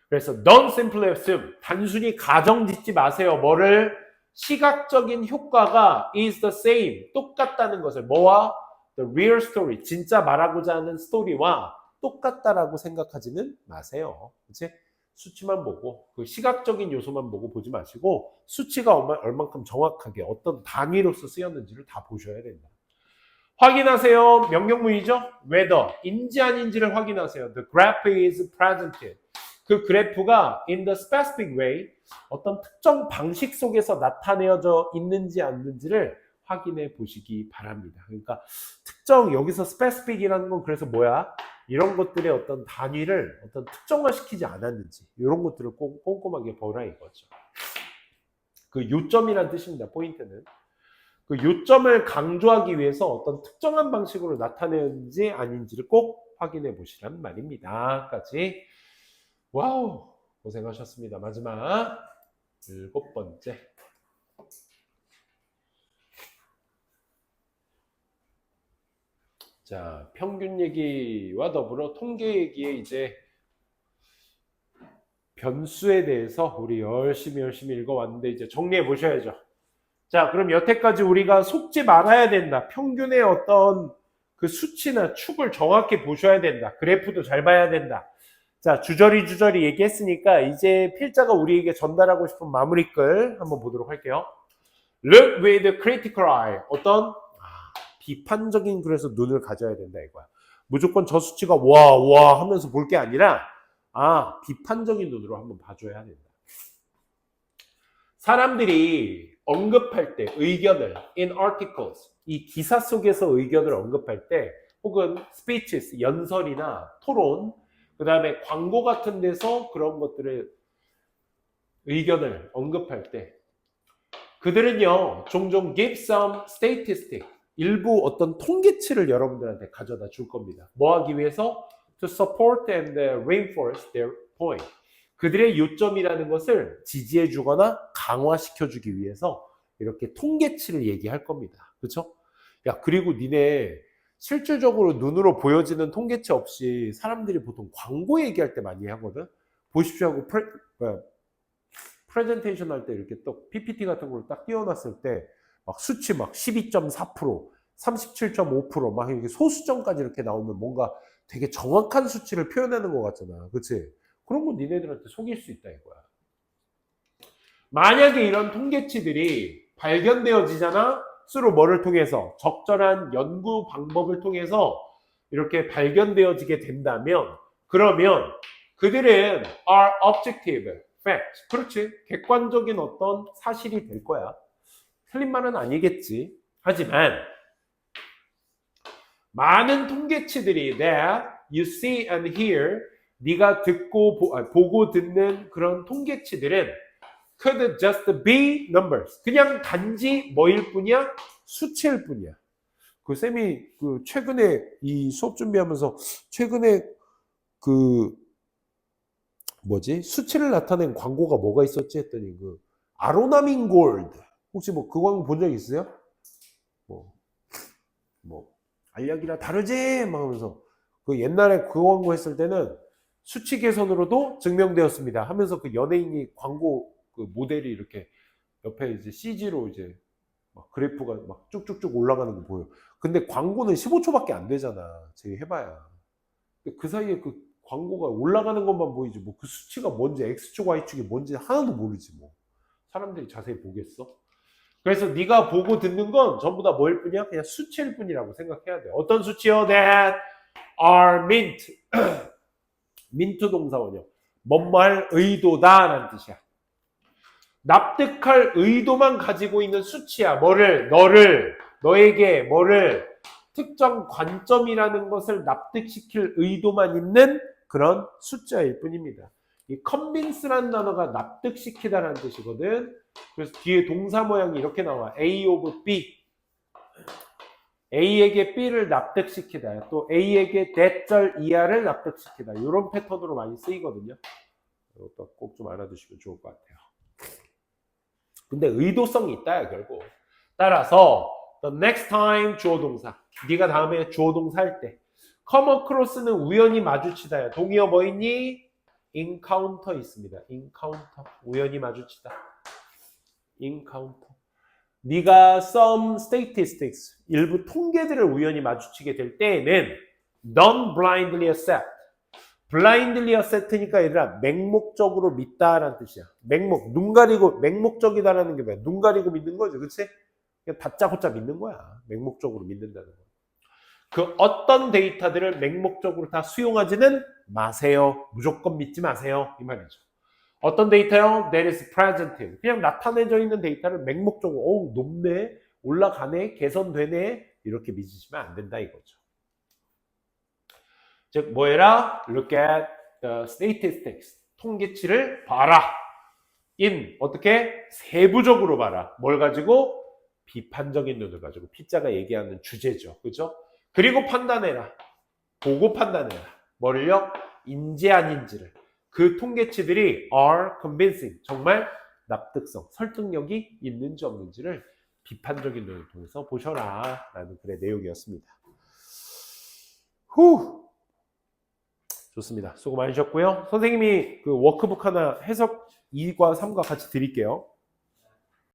그래서 don't simply assume, 단순히 가정 짓지 마세요. 뭐를? 시각적인 효과가 is the same, 똑같다는 것을 뭐와? the real story, 진짜 말하고자 하는 스토리와 똑같다라고 생각하지는 마세요. 그치? 수치만 보고 그 시각적인 요소만 보고 보지 마시고 수치가 얼만큼 정확하게 어떤 단위로서 쓰였는지를 다 보셔야 된다. 확인하세요. 명령문이죠. whether인지 아닌지를 확인하세요. The graph is presented. 그 그래프가 in the specific way, 어떤 특정 방식 속에서 나타내어져 있는지 않는지를 확인해 보시기 바랍니다. 그러니까 특정, 여기서 specific이라는 건 그래서 뭐야? 이런 것들의 어떤 단위를 어떤 특정화시키지 않았는지 이런 것들을 꼭 꼼꼼하게 보라 이거죠. 그 요점이란 뜻입니다. 포인트는. 그 요점을 강조하기 위해서 어떤 특정한 방식으로 나타내는지 아닌지를 꼭 확인해 보시란 말입니다. 까지. 와우, 고생하셨습니다. 마지막 7번째. 자, 평균 얘기와 더불어 통계 얘기에 이제 변수에 대해서 우리 열심히 읽어왔는데 이제 정리해 보셔야죠. 자, 그럼 여태까지 우리가 속지 말아야 된다. 평균의 어떤 그 수치나 축을 정확히 보셔야 된다. 그래프도 잘 봐야 된다. 자, 주저리 얘기했으니까 이제 필자가 우리에게 전달하고 싶은 마무리글 한번 보도록 할게요. Look with critical eye. 어떤? 비판적인 그래서 눈을 가져야 된다 이거야. 무조건 저 수치가 와 하면서 볼 게 아니라 비판적인 눈으로 한번 봐줘야 된다. 사람들이 언급할 때 의견을 in articles, 이 기사 속에서 의견을 언급할 때 혹은 speeches, 연설이나 토론, 그 다음에 광고 같은 데서 그런 것들을 의견을 언급할 때 그들은요 종종 give some statistic, 일부 어떤 통계치를 여러분들한테 가져다 줄 겁니다. 뭐 하기 위해서? To support and reinforce their point. 그들의 요점이라는 것을 지지해 주거나 강화시켜 주기 위해서 이렇게 통계치를 얘기할 겁니다. 그렇죠? 야, 그리고 니네 실질적으로 눈으로 보여지는 통계치 없이 사람들이 보통 광고 얘기할 때 많이 하거든. 보십시오 하고 프레젠테이션 할 때 이렇게 또 PPT 같은 걸 딱 띄워놨을 때 막 수치 막 12.4%, 37.5%, 막 이렇게 소수점까지 이렇게 나오면 뭔가 되게 정확한 수치를 표현하는 것 같잖아. 그치? 그런 건 니네들한테 속일 수 있다 이거야. 만약에 이런 통계치들이 발견되어지잖아? 수로 뭐를 통해서? 적절한 연구 방법을 통해서 이렇게 발견되어지게 된다면 그러면 그들은 are objective fact. 그렇지. 객관적인 어떤 사실이 될 거야. 틀린 말은 아니겠지. 하지만 많은 통계치들이 that you see and hear, 네가 듣고 보고 듣는 그런 통계치들은 could just be numbers. 그냥 단지 뭐일 뿐이야? 수치일 뿐이야. 그 쌤이 그 최근에 이 수업 준비하면서 최근에 그 뭐지? 수치를 나타낸 광고가 뭐가 있었지 했더니 그 아로나민 골드. 혹시 뭐 그 광고 본 적 있으세요? 뭐 알약이라 다르지? 막 하면서 그 옛날에 그 광고 했을 때는 수치 개선으로도 증명되었습니다 하면서 그 연예인이 광고 그 모델이 이렇게 옆에 이제 CG로 이제 막 그래프가 막 쭉쭉쭉 올라가는 거 보여. 근데 광고는 15초밖에 안 되잖아. 제가 해봐야. 그 사이에 그 광고가 올라가는 것만 보이지 뭐 그 수치가 뭔지 X축 Y축이 뭔지 하나도 모르지 뭐. 사람들이 자세히 보겠어? 그래서 네가 보고 듣는 건 전부 다 뭐일 뿐이야? 그냥 수치일 뿐이라고 생각해야 돼. 어떤 수치요? That are meant. 민투 동사원이요. 뭐뭐할 의도다 라는 뜻이야. 납득할 의도만 가지고 있는 수치야. 너에게 뭐를 특정 관점이라는 것을 납득시킬 의도만 있는 그런 숫자일 뿐입니다. 이 convince라는 단어가 납득시키다라는 뜻이거든. 그래서 뒤에 동사 모양이 이렇게 나와. A of B. A에게 B를 납득시키다. 또 A에게 대절 이하를 납득시키다. 이런 패턴으로 많이 쓰이거든요. 이것도 꼭 좀 알아두시면 좋을 것 같아요. 근데 의도성이 있다야 결국. 따라서 the next time 주어 동사. 네가 다음에 주어 동사 할 때 come across는 우연히 마주치다야. 동의어 뭐 있니? encounter 있습니다. encounter. 우연히 마주치다. encounter. 네가 some statistics, 일부 통계들을 우연히 마주치게 될 때에는 don't blindly accept. blindly accept니까 얘들아 맹목적으로 믿다라는 뜻이야. 맹목, 눈 가리고 맹목적이다라는 게 뭐야? 눈 가리고 믿는 거죠. 그치? 그냥 다짜고짜 믿는 거야. 맹목적으로 믿는다는 거. 그 어떤 데이터들을 맹목적으로 다 수용하지는 마세요. 무조건 믿지 마세요. 이 말이죠. 어떤 데이터요? That is present. 그냥 나타내져 있는 데이터를 맹목적으로 어우 높네, 올라가네, 개선되네 이렇게 믿으시면 안 된다 이거죠. 즉 뭐해라? Look at the statistics. 통계치를 봐라. in 어떻게? 세부적으로 봐라. 뭘 가지고? 비판적인 눈을 가지고. 피자가 얘기하는 주제죠. 그죠? 그리고 판단해라. 보고 판단해라. 뭐를요? 인지 아닌지를. 그 통계치들이 are convincing. 정말 납득성, 설득력이 있는지 없는지를 비판적인 눈을 통해서 보셔라. 라는 글의 내용이었습니다. 후! 좋습니다. 수고 많으셨고요. 선생님이 그 워크북 하나 해석 2과 3과 같이 드릴게요.